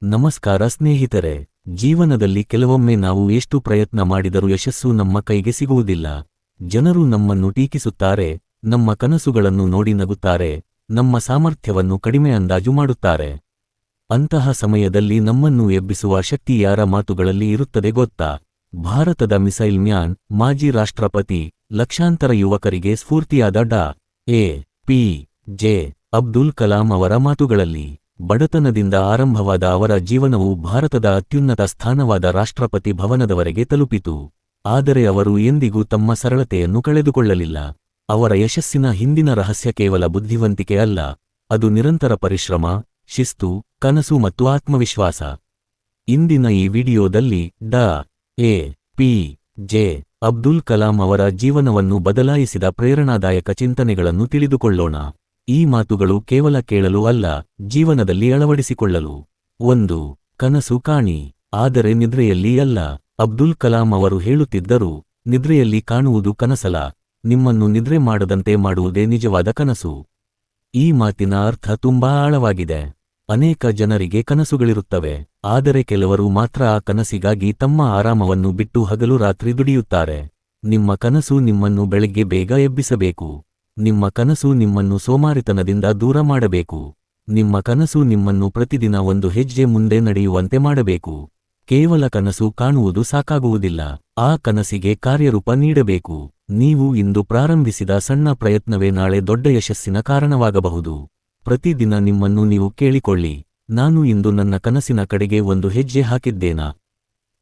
ನಮಸ್ಕಾರ ಸ್ನೇಹಿತರೆ. ಜೀವನದಲ್ಲಿ ಕೆಲವೊಮ್ಮೆ ನಾವು ಎಷ್ಟು ಪ್ರಯತ್ನ ಮಾಡಿದರೂ ಯಶಸ್ಸು ನಮ್ಮ ಕೈಗೆ ಸಿಗುವುದಿಲ್ಲ. ಜನರು ನಮ್ಮನ್ನು ಟೀಕಿಸುತ್ತಾರೆ, ನಮ್ಮ ಕನಸುಗಳನ್ನು ನೋಡಿ ನಗುತ್ತಾರೆ, ನಮ್ಮ ಸಾಮರ್ಥ್ಯವನ್ನು ಕಡಿಮೆ ಅಂದಾಜು ಮಾಡುತ್ತಾರೆ. ಅಂತಹ ಸಮಯದಲ್ಲಿ ನಮ್ಮನ್ನು ಎಬ್ಬಿಸುವ ಶಕ್ತಿ ಯಾರ ಮಾತುಗಳಲ್ಲಿ ಇರುತ್ತದೆ ಗೊತ್ತಾ? ಭಾರತದ ಮಿಸೈಲ್ ಮ್ಯಾನ್, ಮಾಜಿ ರಾಷ್ಟ್ರಪತಿ, ಲಕ್ಷಾಂತರ ಯುವಕರಿಗೆ ಸ್ಫೂರ್ತಿಯಾದ ಡಾ. ಎ.ಪಿ.ಜೆ. ಅಬ್ದುಲ್ ಕಲಾಂ ಅವರ ಮಾತುಗಳಲ್ಲಿ. ಬಡತನದಿಂದ ಆರಂಭವಾದ ಅವರ ಜೀವನವು ಭಾರತದ ಅತ್ಯುನ್ನತ ಸ್ಥಾನವಾದ ರಾಷ್ಟ್ರಪತಿ ಭವನದವರೆಗೆ ತಲುಪಿತು. ಆದರೆ ಅವರು ಎಂದಿಗೂ ತಮ್ಮ ಸರಳತೆಯನ್ನು ಕಳೆದುಕೊಳ್ಳಲಿಲ್ಲ. ಅವರ ಯಶಸ್ಸಿನ ಹಿಂದಿನ ರಹಸ್ಯ ಕೇವಲ ಬುದ್ಧಿವಂತಿಕೆ ಅಲ್ಲ, ಅದು ನಿರಂತರ ಪರಿಶ್ರಮ, ಶಿಸ್ತು, ಕನಸು ಮತ್ತು ಆತ್ಮವಿಶ್ವಾಸ. ಇಂದಿನ ಈ ವಿಡಿಯೋದಲ್ಲಿ ಡಾ. ಎ.ಪಿ.ಜೆ. ಅಬ್ದುಲ್ ಕಲಾಂ ಅವರ ಜೀವನವನ್ನು ಬದಲಾಯಿಸಿದ ಪ್ರೇರಣಾದಾಯಕ ಚಿಂತನೆಗಳನ್ನು ತಿಳಿದುಕೊಳ್ಳೋಣ. ಈ ಮಾತುಗಳು ಕೇವಲ ಕೇಳಲು ಅಲ್ಲ, ಜೀವನದಲ್ಲಿ ಅಳವಡಿಸಿಕೊಳ್ಳಲು. 1. ಕನಸು ಕಾಣಿ, ಆದರೆ ನಿದ್ರೆಯಲ್ಲಿ ಅಲ್ಲ. ಅಬ್ದುಲ್ ಕಲಾಂ ಅವರು ಹೇಳುತ್ತಿದ್ದರು, ನಿದ್ರೆಯಲ್ಲಿ ಕಾಣುವುದು ಕನಸಲ್ಲ, ನಿಮ್ಮನ್ನು ನಿದ್ರೆ ಮಾಡದಂತೆ ಮಾಡುವುದೇ ನಿಜವಾದ ಕನಸು. ಈ ಮಾತಿನ ಅರ್ಥ ತುಂಬಾ ಆಳವಾಗಿದೆ. ಅನೇಕ ಜನರಿಗೆ ಕನಸುಗಳಿರುತ್ತವೆ, ಆದರೆ ಕೆಲವರು ಮಾತ್ರ ಆ ಕನಸಿಗಾಗಿ ತಮ್ಮ ಆರಾಮವನ್ನು ಬಿಟ್ಟು ಹಗಲು ರಾತ್ರಿ ದುಡಿಯುತ್ತಾರೆ. ನಿಮ್ಮ ಕನಸು ನಿಮ್ಮನ್ನು ಬೆಳಗ್ಗೆ ಬೇಗ ಎಬ್ಬಿಸಬೇಕು. ನಿಮ್ಮ ಕನಸು ನಿಮ್ಮನ್ನು ಸೋಮಾರಿತನದಿಂದ ದೂರ ಮಾಡಬೇಕು. ನಿಮ್ಮ ಕನಸು ನಿಮ್ಮನ್ನು ಪ್ರತಿದಿನ ಒಂದು ಹೆಜ್ಜೆ ಮುಂದೆ ನಡೆಯುವಂತೆ ಮಾಡಬೇಕು. ಕೇವಲ ಕನಸು ಕಾಣುವುದು ಸಾಕಾಗುವುದಿಲ್ಲ, ಆ ಕನಸಿಗೆ ಕಾರ್ಯರೂಪ ನೀಡಬೇಕು. ನೀವು ಇಂದು ಪ್ರಾರಂಭಿಸಿದ ಸಣ್ಣ ಪ್ರಯತ್ನವೇ ನಾಳೆ ದೊಡ್ಡ ಯಶಸ್ಸಿನ ಕಾರಣವಾಗಬಹುದು. ಪ್ರತಿದಿನ ನಿಮ್ಮನ್ನು ನೀವು ಕೇಳಿಕೊಳ್ಳಿ, ನಾನು ಇಂದು ನನ್ನ ಕನಸಿನ ಕಡೆಗೆ ಒಂದು ಹೆಜ್ಜೆ ಹಾಕಿದ್ದೇನಾ?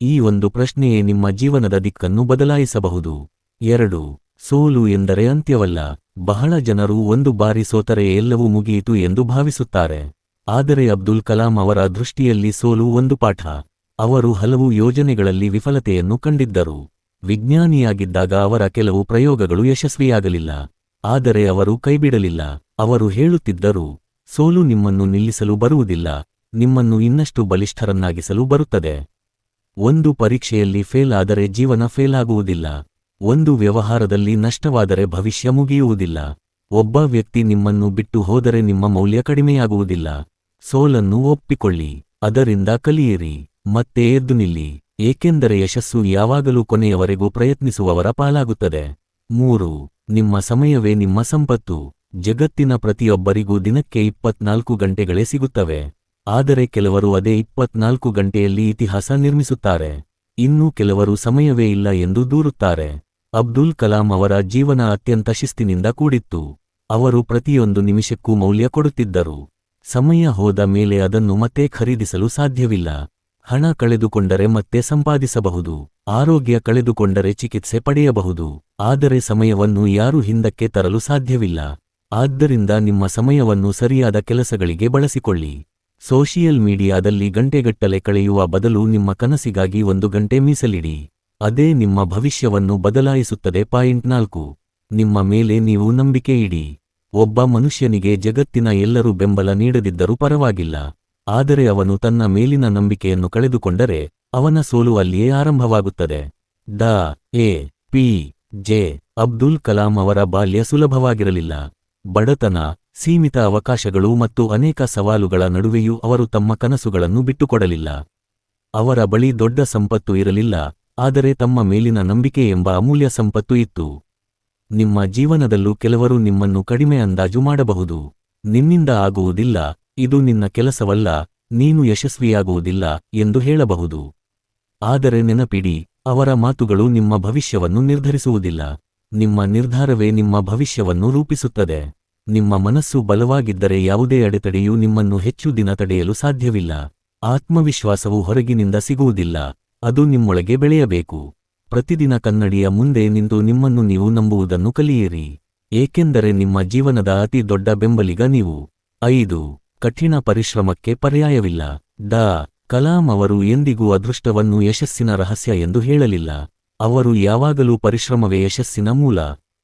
ಈ ಒಂದು ಪ್ರಶ್ನೆಯೇ ನಿಮ್ಮ ಜೀವನದ ದಿಕ್ಕನ್ನು ಬದಲಾಯಿಸಬಹುದು. 2. ಸೋಲು ಎಂದರೆ ಅಂತ್ಯವಲ್ಲ. ಬಹಳ ಜನರು ಒಂದು ಬಾರಿ ಸೋತರೆ ಎಲ್ಲವೂ ಮುಗಿಯಿತು ಎಂದು ಭಾವಿಸುತ್ತಾರೆ. ಆದರೆ ಅಬ್ದುಲ್ ಕಲಾಂ ಅವರ ದೃಷ್ಟಿಯಲ್ಲಿ ಸೋಲು ಒಂದು ಪಾಠ. ಅವರು ಹಲವು ಯೋಜನೆಗಳಲ್ಲಿ ವಿಫಲತೆಯನ್ನು ಕಂಡಿದ್ದರು. ವಿಜ್ಞಾನಿಯಾಗಿದ್ದಾಗ ಅವರ ಕೆಲವು ಪ್ರಯೋಗಗಳು ಯಶಸ್ವಿಯಾಗಲಿಲ್ಲ. ಆದರೆ ಅವರು ಕೈಬಿಡಲಿಲ್ಲ. ಅವರು ಹೇಳುತ್ತಿದ್ದರು, ಸೋಲು ನಿಮ್ಮನ್ನು ನಿಲ್ಲಿಸಲು ಬರುವುದಿಲ್ಲ, ನಿಮ್ಮನ್ನು ಇನ್ನಷ್ಟು ಬಲಿಷ್ಠರನ್ನಾಗಿಸಲು ಬರುತ್ತದೆ. ಒಂದು ಪರೀಕ್ಷೆಯಲ್ಲಿ ಫೇಲ್ ಆದರೆ ಜೀವನ ಫೇಲ್ ಆಗುವುದಿಲ್ಲ. ಒಂದು ವ್ಯವಹಾರದಲ್ಲಿ ನಷ್ಟವಾದರೆ ಭವಿಷ್ಯ ಮುಗಿಯುವುದಿಲ್ಲ. ಒಬ್ಬ ವ್ಯಕ್ತಿ ನಿಮ್ಮನ್ನು ಬಿಟ್ಟು ಹೋದರೆ ನಿಮ್ಮ ಮೌಲ್ಯ ಕಡಿಮೆಯಾಗುವುದಿಲ್ಲ. ಸೋಲನ್ನು ಒಪ್ಪಿಕೊಳ್ಳಿ, ಅದರಿಂದ ಕಲಿಯಿರಿ, ಮತ್ತೆ ಎದ್ದು ನಿಲ್ಲಿ, ಏಕೆಂದರೆ ಯಶಸ್ಸು ಯಾವಾಗಲೂ ಕೊನೆಯವರೆಗೂ ಪ್ರಯತ್ನಿಸುವವರ ಪಾಲಾಗುತ್ತದೆ. 3. ನಿಮ್ಮ ಸಮಯವೇ ನಿಮ್ಮ ಸಂಪತ್ತು. ಜಗತ್ತಿನ ಪ್ರತಿಯೊಬ್ಬರಿಗೂ ದಿನಕ್ಕೆ 24 ಗಂಟೆಗಳೇ ಸಿಗುತ್ತವೆ. ಆದರೆ ಕೆಲವರು ಅದೇ 24 ಗಂಟೆಯಲ್ಲಿ ಇತಿಹಾಸ ನಿರ್ಮಿಸುತ್ತಾರೆ. ಇನ್ನೂ ಕೆಲವರು ಸಮಯವೇ ಇಲ್ಲ ಎಂದು ದೂರುತ್ತಾರೆ. ಅಬ್ದುಲ್ ಕಲಾಂ ಅವರ ಜೀವನ ಅತ್ಯಂತ ಶಿಸ್ತಿನಿಂದ ಕೂಡಿತ್ತು. ಅವರು ಪ್ರತಿಯೊಂದು ನಿಮಿಷಕ್ಕೂ ಮೌಲ್ಯ ಕೊಡುತ್ತಿದ್ದರು. ಸಮಯ ಹೋದ ಮೇಲೆ ಅದನ್ನು ಮತ್ತೆ ಖರೀದಿಸಲು ಸಾಧ್ಯವಿಲ್ಲ. ಹಣ ಕಳೆದುಕೊಂಡರೆ ಮತ್ತೆ ಸಂಪಾದಿಸಬಹುದು, ಆರೋಗ್ಯ ಕಳೆದುಕೊಂಡರೆ ಚಿಕಿತ್ಸೆ ಪಡೆಯಬಹುದು, ಆದರೆ ಸಮಯವನ್ನು ಯಾರೂ ಹಿಂದಕ್ಕೆ ತರಲು ಸಾಧ್ಯವಿಲ್ಲ. ಆದ್ದರಿಂದ ನಿಮ್ಮ ಸಮಯವನ್ನು ಸರಿಯಾದ ಕೆಲಸಗಳಿಗೆ ಬಳಸಿಕೊಳ್ಳಿ. ಸೋಷಿಯಲ್ ಮೀಡಿಯಾದಲ್ಲಿ ಗಂಟೆಗಟ್ಟಲೆ ಕಳೆಯುವ ಬದಲು ನಿಮ್ಮ ಕನಸಿಗಾಗಿ 1 ಗಂಟೆ ಮೀಸಲಿಡಿ. ಅದೇ ನಿಮ್ಮ ಭವಿಷ್ಯವನ್ನು ಬದಲಾಯಿಸುತ್ತದೆ. 4. ನಿಮ್ಮ ಮೇಲೆ ನೀವು ನಂಬಿಕೆ ಇಡಿ. ಒಬ್ಬ ಮನುಷ್ಯನಿಗೆ ಜಗತ್ತಿನ ಎಲ್ಲರೂ ಬೆಂಬಲ ನೀಡದಿದ್ದರೂ ಪರವಾಗಿಲ್ಲ, ಆದರೆ ಅವನು ತನ್ನ ಮೇಲಿನ ನಂಬಿಕೆಯನ್ನು ಕಳೆದುಕೊಂಡರೆ ಅವನ ಸೋಲು ಅಲ್ಲಿಯೇ ಆರಂಭವಾಗುತ್ತದೆ. ಡಾ. ಎ.ಪಿ.ಜೆ. ಅಬ್ದುಲ್ ಕಲಾಂ ಅವರ ಬಾಲ್ಯ ಸುಲಭವಾಗಿರಲಿಲ್ಲ. ಬಡತನ, ಸೀಮಿತ ಅವಕಾಶಗಳು ಮತ್ತು ಅನೇಕ ಸವಾಲುಗಳ ನಡುವೆಯೂ ಅವರು ತಮ್ಮ ಕನಸುಗಳನ್ನು ಬಿಟ್ಟುಕೊಡಲಿಲ್ಲ. ಅವರ ಬಳಿ ದೊಡ್ಡ ಸಂಪತ್ತು ಇರಲಿಲ್ಲ, ಆದರೆ ತಮ್ಮ ಮೇಲಿನ ನಂಬಿಕೆ ಎಂಬ ಅಮೂಲ್ಯ ಸಂಪತ್ತು ಇತ್ತು. ನಿಮ್ಮ ಜೀವನದಲ್ಲೂ ಕೆಲವರು ನಿಮ್ಮನ್ನು ಕಡಿಮೆ ಅಂದಾಜು ಮಾಡಬಹುದು. ನಿನ್ನಿಂದ ಆಗುವುದಿಲ್ಲ, ಇದು ನಿನ್ನ ಕೆಲಸವಲ್ಲ, ನೀನು ಯಶಸ್ವಿಯಾಗುವುದಿಲ್ಲ ಎಂದು ಹೇಳಬಹುದು. ಆದರೆ ನೆನಪಿಡಿ, ಅವರ ಮಾತುಗಳು ನಿಮ್ಮ ಭವಿಷ್ಯವನ್ನು ನಿರ್ಧರಿಸುವುದಿಲ್ಲ. ನಿಮ್ಮ ನಿರ್ಧಾರವೇ ನಿಮ್ಮ ಭವಿಷ್ಯವನ್ನು ರೂಪಿಸುತ್ತದೆ. ನಿಮ್ಮ ಮನಸ್ಸು ಬಲವಾಗಿದ್ದರೆ ಯಾವುದೇ ಅಡೆತಡೆಯೂ ನಿಮ್ಮನ್ನು ಹೆಚ್ಚು ದಿನ ತಡೆಯಲು ಸಾಧ್ಯವಿಲ್ಲ. ಆತ್ಮವಿಶ್ವಾಸವು ಹೊರಗಿನಿಂದ ಸಿಗುವುದಿಲ್ಲ, ಅದು ನಿಮ್ಮೊಳಗೆ ಬೆಳೆಯಬೇಕು. ಪ್ರತಿದಿನ ಕನ್ನಡಿಯ ಮುಂದೆ ನಿಂತು ನಿಮ್ಮನ್ನು ನೀವು ನಂಬುವುದನ್ನು ಕಲಿಯಿರಿ, ಏಕೆಂದರೆ ನಿಮ್ಮ ಜೀವನದ ಅತಿ ದೊಡ್ಡ ಬೆಂಬಲಿಗ ನೀವು. 5. ಕಠಿಣ ಪರಿಶ್ರಮಕ್ಕೆ ಪರ್ಯಾಯವಿಲ್ಲ. ಡಾ. ಕಲಾಂ ಅವರು ಎಂದಿಗೂ ಅದೃಷ್ಟವನ್ನು ಯಶಸ್ಸಿನ ರಹಸ್ಯ ಎಂದು ಹೇಳಲಿಲ್ಲ. ಅವರು ಯಾವಾಗಲೂ ಪರಿಶ್ರಮವೇ ಯಶಸ್ಸಿನ ಮೂಲ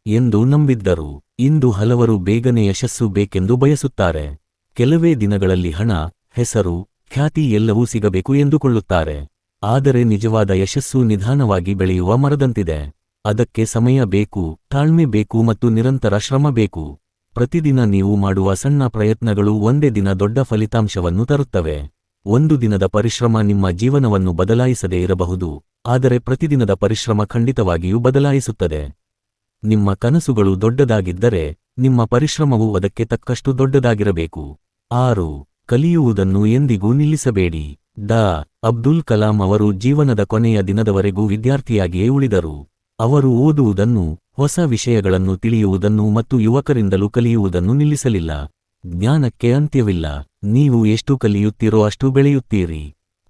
ಎಂದು ನಂಬಿದ್ದರು. ಇಂದು ಹಲವರು ಬೇಗನೆ ಯಶಸ್ಸು ಬೇಕೆಂದು ಬಯಸುತ್ತಾರೆ. ಕೆಲವೇ ದಿನಗಳಲ್ಲಿ ಹಣ, ಹೆಸರು, ಖ್ಯಾತಿ ಎಲ್ಲವೂ ಸಿಗಬೇಕು ಎಂದುಕೊಳ್ಳುತ್ತಾರೆ. ಆದರೆ ನಿಜವಾದ ಯಶಸ್ಸು ನಿಧಾನವಾಗಿ ಬೆಳೆಯುವ ಮರದಂತಿದೆ. ಅದಕ್ಕೆ ಸಮಯ ಬೇಕು, ತಾಳ್ಮೆ ಬೇಕು ಮತ್ತು ನಿರಂತರ ಶ್ರಮ ಬೇಕು. ಪ್ರತಿದಿನ ನೀವು ಮಾಡುವ ಸಣ್ಣ ಪ್ರಯತ್ನಗಳು ಒಂದೇ ದಿನ ದೊಡ್ಡ ಫಲಿತಾಂಶವನ್ನು ತರುತ್ತವೆ. ಒಂದು ದಿನದ ಪರಿಶ್ರಮ ನಿಮ್ಮ ಜೀವನವನ್ನು ಬದಲಾಯಿಸದೇ ಇರಬಹುದು, ಆದರೆ ಪ್ರತಿದಿನದ ಪರಿಶ್ರಮ ಖಂಡಿತವಾಗಿಯೂ ಬದಲಾಯಿಸುತ್ತದೆ. ನಿಮ್ಮ ಕನಸುಗಳು ದೊಡ್ಡದಾಗಿದ್ದರೆ ನಿಮ್ಮ ಪರಿಶ್ರಮವು ಅದಕ್ಕೆ ತಕ್ಕಷ್ಟು ದೊಡ್ಡದಾಗಿರಬೇಕು. 6. ಕಲಿಯುವುದನ್ನು ಎಂದಿಗೂ ನಿಲ್ಲಿಸಬೇಡಿ. ಡಾ. ಅಬ್ದುಲ್ ಕಲಾಂ ಅವರು ಜೀವನದ ಕೊನೆಯ ದಿನದವರೆಗೂ ವಿದ್ಯಾರ್ಥಿಯಾಗಿಯೇ ಉಳಿದರು. ಅವರು ಓದುವುದನ್ನು, ಹೊಸ ವಿಷಯಗಳನ್ನು ತಿಳಿಯುವುದನ್ನು ಮತ್ತು ಯುವಕರಿಂದಲೂ ಕಲಿಯುವುದನ್ನು ನಿಲ್ಲಿಸಲಿಲ್ಲ. ಜ್ಞಾನಕ್ಕೆ ಅಂತ್ಯವಿಲ್ಲ. ನೀವು ಎಷ್ಟು ಕಲಿಯುತ್ತೀರೋ ಅಷ್ಟು ಬೆಳೆಯುತ್ತೀರಿ.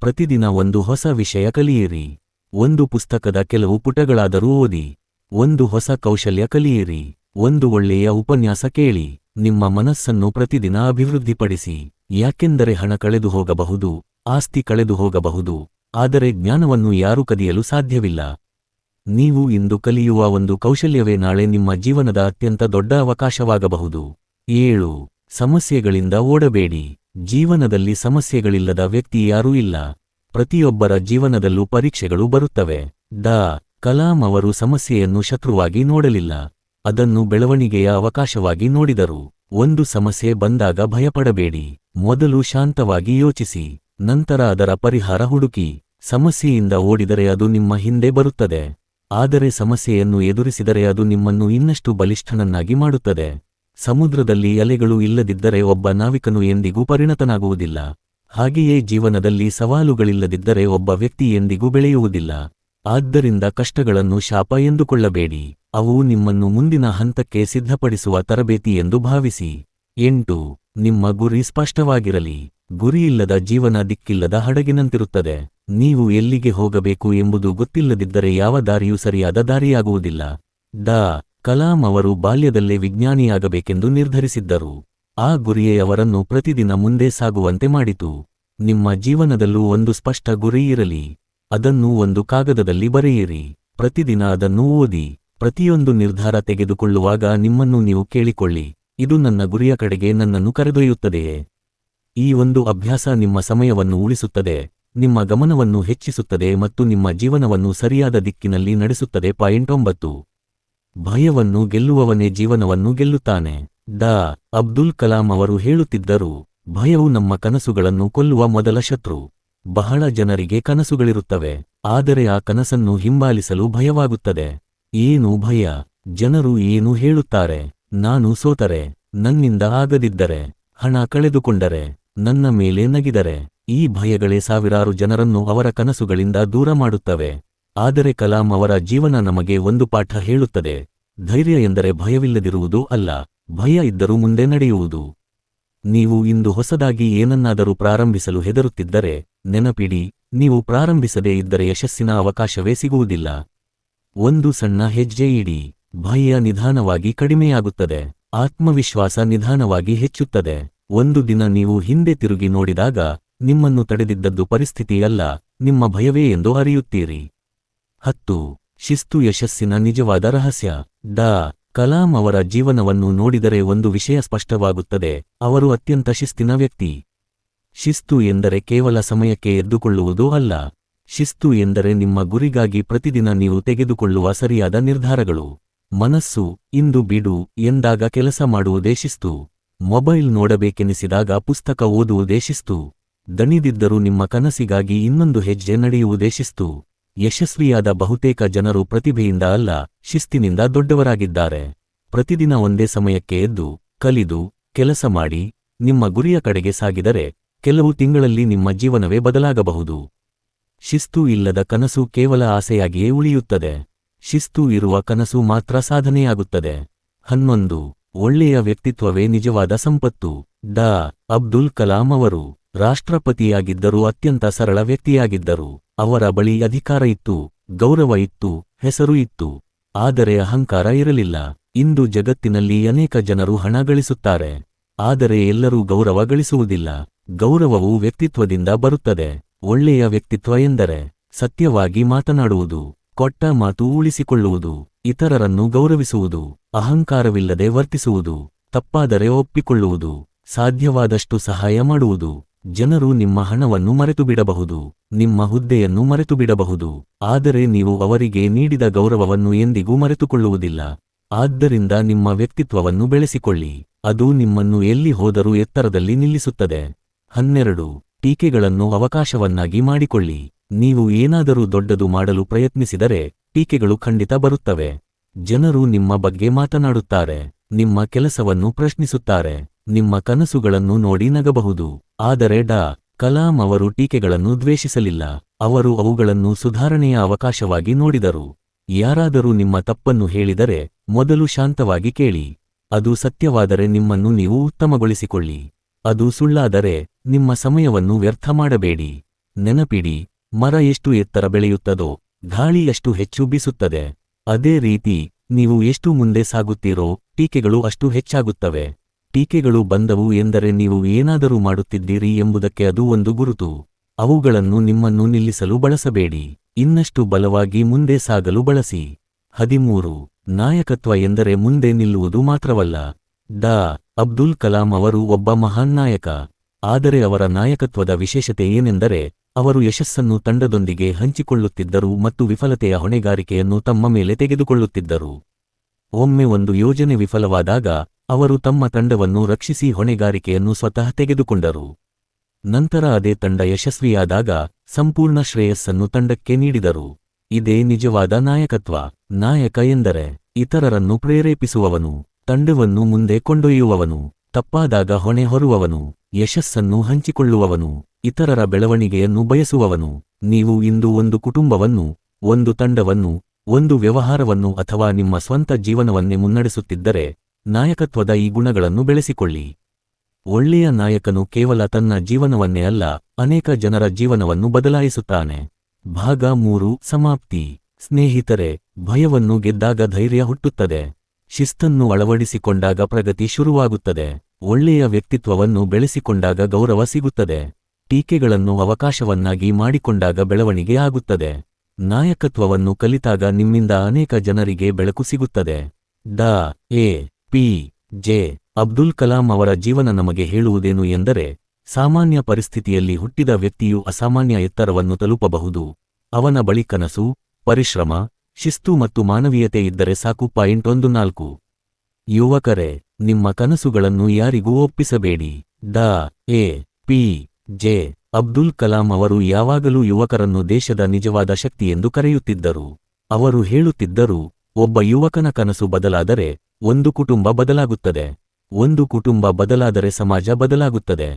ಪ್ರತಿದಿನ ಒಂದು ಹೊಸ ವಿಷಯ ಕಲಿಯಿರಿ. ಒಂದು ಪುಸ್ತಕದ ಕೆಲವು ಪುಟಗಳಾದರೂ ಓದಿ. ಒಂದು ಹೊಸ ಕೌಶಲ್ಯ ಕಲಿಯಿರಿ. ಒಂದು ಒಳ್ಳೆಯ ಉಪನ್ಯಾಸ ಕೇಳಿ. ನಿಮ್ಮ ಮನಸ್ಸನ್ನು ಪ್ರತಿದಿನ ಅಭಿವೃದ್ಧಿಪಡಿಸಿ. ಯಾಕೆಂದರೆ ಹಣ ಕಳೆದು ಹೋಗಬಹುದು, ಆಸ್ತಿ ಕಳೆದು ಹೋಗಬಹುದು, ಆದರೆ ಜ್ಞಾನವನ್ನು ಯಾರೂ ಕದಿಯಲು ಸಾಧ್ಯವಿಲ್ಲ. ನೀವು ಇಂದು ಕಲಿಯುವ ಒಂದು ಕೌಶಲ್ಯವೇ ನಾಳೆ ನಿಮ್ಮ ಜೀವನದ ಅತ್ಯಂತ ದೊಡ್ಡ ಅವಕಾಶವಾಗಬಹುದು. 7. ಸಮಸ್ಯೆಗಳಿಂದ ಓಡಬೇಡಿ. ಜೀವನದಲ್ಲಿ ಸಮಸ್ಯೆಗಳಿಲ್ಲದ ವ್ಯಕ್ತಿ ಯಾರೂ ಇಲ್ಲ. ಪ್ರತಿಯೊಬ್ಬರ ಜೀವನದಲ್ಲೂ ಪರೀಕ್ಷೆಗಳು ಬರುತ್ತವೆ. ಡಾ. ಕಲಾಂ ಅವರು ಸಮಸ್ಯೆಯನ್ನು ಶತ್ರುವಾಗಿ ನೋಡಲಿಲ್ಲ, ಅದನ್ನು ಬೆಳವಣಿಗೆಯ ಅವಕಾಶವಾಗಿ ನೋಡಿದರು. ಒಂದು ಸಮಸ್ಯೆ ಬಂದಾಗ ಭಯಪಡಬೇಡಿ. ಮೊದಲು ಶಾಂತವಾಗಿ ಯೋಚಿಸಿ, ನಂತರ ಅದರ ಪರಿಹಾರ ಹುಡುಕಿ. ಸಮಸ್ಯೆಯಿಂದ ಓಡಿದರೆ ಅದು ನಿಮ್ಮ ಹಿಂದೆ ಬರುತ್ತದೆ, ಆದರೆ ಸಮಸ್ಯೆಯನ್ನು ಎದುರಿಸಿದರೆ ಅದು ನಿಮ್ಮನ್ನು ಇನ್ನಷ್ಟು ಬಲಿಷ್ಠನನ್ನಾಗಿ ಮಾಡುತ್ತದೆ. ಸಮುದ್ರದಲ್ಲಿ ಅಲೆಗಳು ಇಲ್ಲದಿದ್ದರೆ ಒಬ್ಬ ನಾವಿಕನು ಎಂದಿಗೂ ಪರಿಣತನಾಗುವುದಿಲ್ಲ. ಹಾಗೆಯೇ ಜೀವನದಲ್ಲಿ ಸವಾಲುಗಳಿಲ್ಲದಿದ್ದರೆ ಒಬ್ಬ ವ್ಯಕ್ತಿ ಎಂದಿಗೂ ಬೆಳೆಯುವುದಿಲ್ಲ. ಆದ್ದರಿಂದ ಕಷ್ಟಗಳನ್ನು ಶಾಪ ಎಂದುಕೊಳ್ಳಬೇಡಿ, ಅವು ನಿಮ್ಮನ್ನು ಮುಂದಿನ ಹಂತಕ್ಕೆ ಸಿದ್ಧಪಡಿಸುವ ತರಬೇತಿ ಎಂದು ಭಾವಿಸಿ. 8. ನಿಮ್ಮ ಗುರಿ ಸ್ಪಷ್ಟವಾಗಿರಲಿ. ಗುರಿಯಿಲ್ಲದ ಜೀವನ ದಿಕ್ಕಿಲ್ಲದ ಹಡಗಿನಂತಿರುತ್ತದೆ. ನೀವು ಎಲ್ಲಿಗೆ ಹೋಗಬೇಕು ಎಂಬುದು ಗೊತ್ತಿಲ್ಲದಿದ್ದರೆ ಯಾವ ದಾರಿಯೂ ಸರಿಯಾದ ದಾರಿಯಾಗುವುದಿಲ್ಲ. ಡಾ. ಕಲಾಂ ಅವರು ಬಾಲ್ಯದಲ್ಲೇ ವಿಜ್ಞಾನಿಯಾಗಬೇಕೆಂದು ನಿರ್ಧರಿಸಿದ್ದರು. ಆ ಗುರಿಯೇ ಅವರನ್ನು ಪ್ರತಿದಿನ ಮುಂದೆ ಸಾಗುವಂತೆ ಮಾಡಿತು. ನಿಮ್ಮ ಜೀವನದಲ್ಲೂ ಒಂದು ಸ್ಪಷ್ಟ ಗುರಿ ಇರಲಿ. ಅದನ್ನು ಒಂದು ಕಾಗದದಲ್ಲಿ ಬರೆಯಿರಿ. ಪ್ರತಿದಿನ ಅದನ್ನು ಓದಿ. ಪ್ರತಿಯೊಂದು ನಿರ್ಧಾರ ತೆಗೆದುಕೊಳ್ಳುವಾಗ ನಿಮ್ಮನ್ನು ನೀವು ಕೇಳಿಕೊಳ್ಳಿ, ಇದು ನನ್ನ ಗುರಿಯ ಕಡೆಗೆ ನನ್ನನ್ನು ಕರೆದೊಯ್ಯುತ್ತದೆಯೇ? ಈ ಒಂದು ಅಭ್ಯಾಸ ನಿಮ್ಮ ಸಮಯವನ್ನು ಉಳಿಸುತ್ತದೆ, ನಿಮ್ಮ ಗಮನವನ್ನು ಹೆಚ್ಚಿಸುತ್ತದೆ ಮತ್ತು ನಿಮ್ಮ ಜೀವನವನ್ನು ಸರಿಯಾದ ದಿಕ್ಕಿನಲ್ಲಿ ನಡೆಸುತ್ತದೆ. 9. ಭಯವನ್ನು ಗೆಲ್ಲುವವನೇ ಜೀವನವನ್ನು ಗೆಲ್ಲುತ್ತಾನೆ. ಡಾ. ಅಬ್ದುಲ್ ಕಲಾಂ ಅವರು ಹೇಳುತ್ತಿದ್ದರು, ಭಯವು ನಮ್ಮ ಕನಸುಗಳನ್ನು ಕೊಲ್ಲುವ ಮೊದಲ ಶತ್ರು. ಬಹಳ ಜನರಿಗೆ ಕನಸುಗಳಿರುತ್ತವೆ, ಆದರೆ ಆ ಕನಸನ್ನು ಹಿಂಬಾಲಿಸಲು ಭಯವಾಗುತ್ತದೆ. ಏನು ಭಯ? ಜನರು ಏನು ಹೇಳುತ್ತಾರೆ? ನಾನು ಸೋತರೆ, ನನ್ನಿಂದ ಆಗದಿದ್ದರೆ, ಹಣ ಕಳೆದುಕೊಂಡರೆ, ನನ್ನ ಮೇಲೆ ನಗಿದರೆ. ಈ ಭಯಗಳೇ ಸಾವಿರಾರು ಜನರನ್ನು ಅವರ ಕನಸುಗಳಿಂದ ದೂರ ಮಾಡುತ್ತವೆ. ಆದರೆ ಕಲಾಂ ಅವರ ಜೀವನ ನಮಗೆ ಒಂದು ಪಾಠ ಹೇಳುತ್ತದೆ. ಧೈರ್ಯ ಎಂದರೆ ಭಯವಿಲ್ಲದಿರುವುದು ಅಲ್ಲ, ಭಯ ಇದ್ದರೂ ಮುಂದೆ ನಡೆಯುವುದು. ನೀವು ಇಂದು ಹೊಸದಾಗಿ ಏನನ್ನಾದರೂ ಪ್ರಾರಂಭಿಸಲು ಹೆದರುತ್ತಿದ್ದರೆ, ನೆನಪಿಡಿ, ನೀವು ಪ್ರಾರಂಭಿಸದೇ ಇದ್ದರೆ ಯಶಸ್ಸಿನ ಅವಕಾಶವೇ ಸಿಗುವುದಿಲ್ಲ. ಒಂದು ಸಣ್ಣ ಹೆಜ್ಜೆ ಇಡಿ. ಭಯ ನಿಧಾನವಾಗಿ ಕಡಿಮೆಯಾಗುತ್ತದೆ, ಆತ್ಮವಿಶ್ವಾಸ ನಿಧಾನವಾಗಿ ಹೆಚ್ಚುತ್ತದೆ. ಒಂದು ದಿನ ನೀವು ಹಿಂದೆ ತಿರುಗಿ ನೋಡಿದಾಗ ನಿಮ್ಮನ್ನು ತಡೆದಿದ್ದದ್ದು ಪರಿಸ್ಥಿತಿ ಅಲ್ಲ, ನಿಮ್ಮ ಭಯವೇ ಎಂದು ಅರಿಯುತ್ತೀರಿ. 10. ಶಿಸ್ತು ಯಶಸ್ಸಿನ ನಿಜವಾದ ರಹಸ್ಯ. ಡಾ. ಕಲಾಂ ಅವರ ಜೀವನವನ್ನು ನೋಡಿದರೆ ಒಂದು ವಿಷಯ ಸ್ಪಷ್ಟವಾಗುತ್ತದೆ, ಅವರು ಅತ್ಯಂತ ಶಿಸ್ತಿನ ವ್ಯಕ್ತಿ. ಶಿಸ್ತು ಎಂದರೆ ಕೇವಲ ಸಮಯಕ್ಕೆ ಎದ್ದುಕೊಳ್ಳುವುದು ಅಲ್ಲ. ಶಿಸ್ತು ಎಂದರೆ ನಿಮ್ಮ ಗುರಿಗಾಗಿ ಪ್ರತಿದಿನ ನೀವು ತೆಗೆದುಕೊಳ್ಳುವ ಸರಿಯಾದ ನಿರ್ಧಾರಗಳು. ಮನಸ್ಸು ಇಂದು ಬಿಡು ಎಂದಾಗ ಕೆಲಸ ಮಾಡುವುದೇ ಶಿಸ್ತು. ಮೊಬೈಲ್ ನೋಡಬೇಕೆನಿಸಿದಾಗ ಪುಸ್ತಕ ಓದುವುದೇ ಶಿಸ್ತು. ದಣಿದಿದ್ದರೂ ನಿಮ್ಮ ಕನಸಿಗಾಗಿ ಇನ್ನೊಂದು ಹೆಜ್ಜೆ ನಡೆಯುವುದೇ ಶಿಸ್ತು. ಯಶಸ್ವಿಯಾದ ಬಹುತೇಕ ಜನರು ಪ್ರತಿಭೆಯಿಂದ ಅಲ್ಲ, ಶಿಸ್ತಿನಿಂದ ದೊಡ್ಡವರಾಗಿದ್ದಾರೆ. ಪ್ರತಿದಿನ ಒಂದೇ ಸಮಯಕ್ಕೆ ಎದ್ದು, ಕಲಿದು, ಕೆಲಸ ಮಾಡಿ, ನಿಮ್ಮ ಗುರಿಯ ಕಡೆಗೆ ಸಾಗಿದರೆ ಕೆಲವು ತಿಂಗಳಲ್ಲಿ ನಿಮ್ಮ ಜೀವನವೇ ಬದಲಾಗಬಹುದು. ಶಿಸ್ತು ಇಲ್ಲದ ಕನಸು ಕೇವಲ ಆಸೆಯಾಗಿಯೇ ಉಳಿಯುತ್ತದೆ. ಶಿಸ್ತು ಇರುವ ಕನಸು ಮಾತ್ರ ಸಾಧನೆಯಾಗುತ್ತದೆ. 11. ಒಳ್ಳೆಯ ವ್ಯಕ್ತಿತ್ವವೇ ನಿಜವಾದ ಸಂಪತ್ತು. ಡಾ. ಅಬ್ದುಲ್ ಕಲಾಂ ಅವರು ರಾಷ್ಟ್ರಪತಿಯಾಗಿದ್ದರೂ ಅತ್ಯಂತ ಸರಳ ವ್ಯಕ್ತಿಯಾಗಿದ್ದರು. ಅವರ ಬಳಿ ಅಧಿಕಾರ ಇತ್ತು, ಗೌರವ ಇತ್ತು, ಹೆಸರು ಇತ್ತು, ಆದರೆ ಅಹಂಕಾರ ಇರಲಿಲ್ಲ. ಇಂದು ಜಗತ್ತಿನಲ್ಲಿ ಅನೇಕ ಜನರು ಹಣ ಗಳಿಸುತ್ತಾರೆ, ಆದರೆ ಎಲ್ಲರೂ ಗೌರವ ಗಳಿಸುವುದಿಲ್ಲ. ಗೌರವವು ವ್ಯಕ್ತಿತ್ವದಿಂದ ಬರುತ್ತದೆ. ಒಳ್ಳೆಯ ವ್ಯಕ್ತಿತ್ವ ಎಂದರೆ ಸತ್ಯವಾಗಿ ಮಾತನಾಡುವುದು, ಕೊಟ್ಟ ಮಾತು ಉಳಿಸಿಕೊಳ್ಳುವುದು, ಇತರರನ್ನು ಗೌರವಿಸುವುದು, ಅಹಂಕಾರವಿಲ್ಲದೆ ವರ್ತಿಸುವುದು, ತಪ್ಪಾದರೆ ಒಪ್ಪಿಕೊಳ್ಳುವುದು, ಸಾಧ್ಯವಾದಷ್ಟು ಸಹಾಯ ಮಾಡುವುದು. ಜನರು ನಿಮ್ಮ ಹಣವನ್ನು ಮರೆತುಬಿಡಬಹುದು, ನಿಮ್ಮ ಹುದ್ದೆಯನ್ನು ಮರೆತುಬಿಡಬಹುದು, ಆದರೆ ನೀವು ಅವರಿಗೆ ನೀಡಿದ ಗೌರವವನ್ನು ಎಂದಿಗೂ ಮರೆತುಕೊಳ್ಳುವುದಿಲ್ಲ. ಆದ್ದರಿಂದ ನಿಮ್ಮ ವ್ಯಕ್ತಿತ್ವವನ್ನು ಬೆಳೆಸಿಕೊಳ್ಳಿ, ಅದು ನಿಮ್ಮನ್ನು ಎಲ್ಲಿ ಹೋದರೂ ಎತ್ತರದಲ್ಲಿ ನಿಲ್ಲಿಸುತ್ತದೆ. 12. ಟೀಕೆಗಳನ್ನು ಅವಕಾಶವನ್ನಾಗಿ ಮಾಡಿಕೊಳ್ಳಿ. ನೀವು ಏನಾದರೂ ದೊಡ್ಡದು ಮಾಡಲು ಪ್ರಯತ್ನಿಸಿದರೆ ಟೀಕೆಗಳು ಖಂಡಿತ ಬರುತ್ತವೆ. ಜನರು ನಿಮ್ಮ ಬಗ್ಗೆ ಮಾತನಾಡುತ್ತಾರೆ, ನಿಮ್ಮ ಕೆಲಸವನ್ನು ಪ್ರಶ್ನಿಸುತ್ತಾರೆ, ನಿಮ್ಮ ಕನಸುಗಳನ್ನು ನೋಡಿ ನಗಬಹುದು. ಆದರೆ ಡಾ. ಕಲಾಂ ಅವರು ಟೀಕೆಗಳನ್ನು ದ್ವೇಷಿಸಲಿಲ್ಲ. ಅವರು ಅವುಗಳನ್ನು ಸುಧಾರಣೆಯ ಅವಕಾಶವಾಗಿ ನೋಡಿದರು. ಯಾರಾದರೂ ನಿಮ್ಮ ತಪ್ಪನ್ನು ಹೇಳಿದರೆ ಮೊದಲು ಶಾಂತವಾಗಿ ಕೇಳಿ. ಅದು ಸತ್ಯವಾದರೆ ನಿಮ್ಮನ್ನು ನೀವು ಉತ್ತಮಗೊಳಿಸಿಕೊಳ್ಳಿ. ಅದು ಸುಳ್ಳಾದರೆ ನಿಮ್ಮ ಸಮಯವನ್ನು ವ್ಯರ್ಥ ಮಾಡಬೇಡಿ. ನೆನಪಿಡಿ, ಮರ ಎಷ್ಟು ಎತ್ತರ ಬೆಳೆಯುತ್ತದೋ ಗಾಳಿ ಅಷ್ಟು ಹೆಚ್ಚು ಬೀಸುತ್ತದೆ. ಅದೇ ರೀತಿ ನೀವು ಎಷ್ಟು ಮುಂದೆ ಸಾಗುತ್ತೀರೋ ಟೀಕೆಗಳು ಅಷ್ಟು ಹೆಚ್ಚಾಗುತ್ತವೆ. ಟೀಕೆಗಳು ಬಂದವು ಎಂದರೆ ನೀವು ಏನಾದರೂ ಮಾಡುತ್ತಿದ್ದೀರಿ ಎಂಬುದಕ್ಕೆ ಅದು ಒಂದು ಗುರುತು. ಅವುಗಳನ್ನು ನಿಮ್ಮನ್ನು ನಿಲ್ಲಿಸಲು ಬಳಸಬೇಡಿ, ಇನ್ನಷ್ಟು ಬಲವಾಗಿ ಮುಂದೆ ಸಾಗಲು ಬಳಸಿ. 13. ನಾಯಕತ್ವ ಎಂದರೆ ಮುಂದೆ ನಿಲ್ಲುವುದು ಮಾತ್ರವಲ್ಲ. ಡಾ. ಅಬ್ದುಲ್ ಕಲಾಂ ಅವರು ಒಬ್ಬ ಮಹಾನ್ ನಾಯಕ. ಆದರೆ ಅವರ ನಾಯಕತ್ವದ ವಿಶೇಷತೆ ಏನೆಂದರೆ ಅವರು ಯಶಸ್ಸನ್ನು ತಂಡದೊಂದಿಗೆ ಹಂಚಿಕೊಳ್ಳುತ್ತಿದ್ದರು ಮತ್ತು ವಿಫಲತೆಯ ಹೊಣೆಗಾರಿಕೆಯನ್ನು ತಮ್ಮ ಮೇಲೆ ತೆಗೆದುಕೊಳ್ಳುತ್ತಿದ್ದರು. ಒಮ್ಮೆ ಒಂದು ಯೋಜನೆ ವಿಫಲವಾದಾಗ ಅವರು ತಮ್ಮ ತಂಡವನ್ನು ರಕ್ಷಿಸಿ ಹೊಣೆಗಾರಿಕೆಯನ್ನು ಸ್ವತಃ ತೆಗೆದುಕೊಂಡರು. ನಂತರ ಅದೇ ತಂಡ ಯಶಸ್ವಿಯಾದಾಗ ಸಂಪೂರ್ಣ ಶ್ರೇಯಸ್ಸನ್ನು ತಂಡಕ್ಕೆ ನೀಡಿದರು. ಇದೇ ನಿಜವಾದ ನಾಯಕತ್ವ. ನಾಯಕ ಎಂದರೆ ಇತರರನ್ನು ಪ್ರೇರೇಪಿಸುವವನು, ತಂಡವನ್ನು ಮುಂದೆ ಕೊಂಡೊಯ್ಯುವವನು, ತಪ್ಪಾದಾಗ ಹೊಣೆ ಹೊರುವವನು, ಯಶಸ್ಸನ್ನು ಹಂಚಿಕೊಳ್ಳುವವನು, ಇತರರ ಬೆಳವಣಿಗೆಯನ್ನು ಬಯಸುವವನು. ನೀವು ಇಂದು ಒಂದು ಕುಟುಂಬವನ್ನು, ಒಂದು ತಂಡವನ್ನು, ಒಂದು ವ್ಯವಹಾರವನ್ನು ಅಥವಾ ನಿಮ್ಮ ಸ್ವಂತ ಜೀವನವನ್ನೇ ಮುನ್ನಡೆಸುತ್ತಿದ್ದರೆ ನಾಯಕತ್ವದ ಈ ಗುಣಗಳನ್ನು ಬೆಳೆಸಿಕೊಳ್ಳಿ. ಒಳ್ಳೆಯ ನಾಯಕನು ಕೇವಲ ತನ್ನ ಜೀವನವನ್ನೇ ಅಲ್ಲ, ಅನೇಕ ಜನರ ಜೀವನವನ್ನು ಬದಲಾಯಿಸುತ್ತಾನೆ. ಭಾಗ 3 ಸಮಾಪ್ತಿ. ಸ್ನೇಹಿತರೆ, ಭಯವನ್ನು ಗೆದ್ದಾಗ ಧೈರ್ಯ ಹುಟ್ಟುತ್ತದೆ. ಶಿಸ್ತನ್ನು ಅಳವಡಿಸಿಕೊಂಡಾಗ ಪ್ರಗತಿ ಶುರುವಾಗುತ್ತದೆ. ಒಳ್ಳೆಯ ವ್ಯಕ್ತಿತ್ವವನ್ನು ಬೆಳೆಸಿಕೊಂಡಾಗ ಗೌರವ ಸಿಗುತ್ತದೆ. ಟೀಕೆಗಳನ್ನು ಅವಕಾಶವನ್ನಾಗಿ ಮಾಡಿಕೊಂಡಾಗ ಬೆಳವಣಿಗೆ ಆಗುತ್ತದೆ. ನಾಯಕತ್ವವನ್ನು ಕಲಿತಾಗ ನಿಮ್ಮಿಂದ ಅನೇಕ ಜನರಿಗೆ ಬೆಳಕು ಸಿಗುತ್ತದೆ. ಡಾ. A. P. J. Abdul Kalam ಅವರ ಜೀವನ ನಮಗೆ ಹೇಳುವುದೇನು ಎಂದರೆ, ಸಾಮಾನ್ಯ ಪರಿಸ್ಥಿತಿಯಲ್ಲಿ ಹುಟ್ಟಿದ ವ್ಯಕ್ತಿಯು ಅಸಾಮಾನ್ಯ ಎತ್ತರವನ್ನು ತಲುಪಬಹುದು. ಅವನ ಬಳಿ ಕನಸು, ಪರಿಶ್ರಮ, ಶಿಸ್ತು ಮತ್ತು ಮಾನವೀಯತೆ ಇದ್ದರೆ ಸಾಕು. 14. ಯುವಕರೇ, ನಿಮ್ಮ ಕನಸುಗಳನ್ನು ಯಾರಿಗೂ ಒಪ್ಪಿಸಬೇಡಿ. ಡಾ. A. P. J. Abdul Kalam ಅವರು ಯಾವಾಗಲೂ ಯುವಕರನ್ನು ದೇಶದ ನಿಜವಾದ ಶಕ್ತಿಯೆಂದು ಕರೆಯುತ್ತಿದ್ದರು. ಅವರು ಹೇಳುತ್ತಿದ್ದರು, ಒಬ್ಬ ಯುವಕನ ಕನಸು ಬದಲಾದರೆ ಒಂದು ಕುಟುಂಬ ಬದಲಾಗುತ್ತದೆ, ಒಂದು ಕುಟುಂಬ ಬದಲಾದರೆ ಸಮಾಜ ಬದಲಾಗುತ್ತದೆ,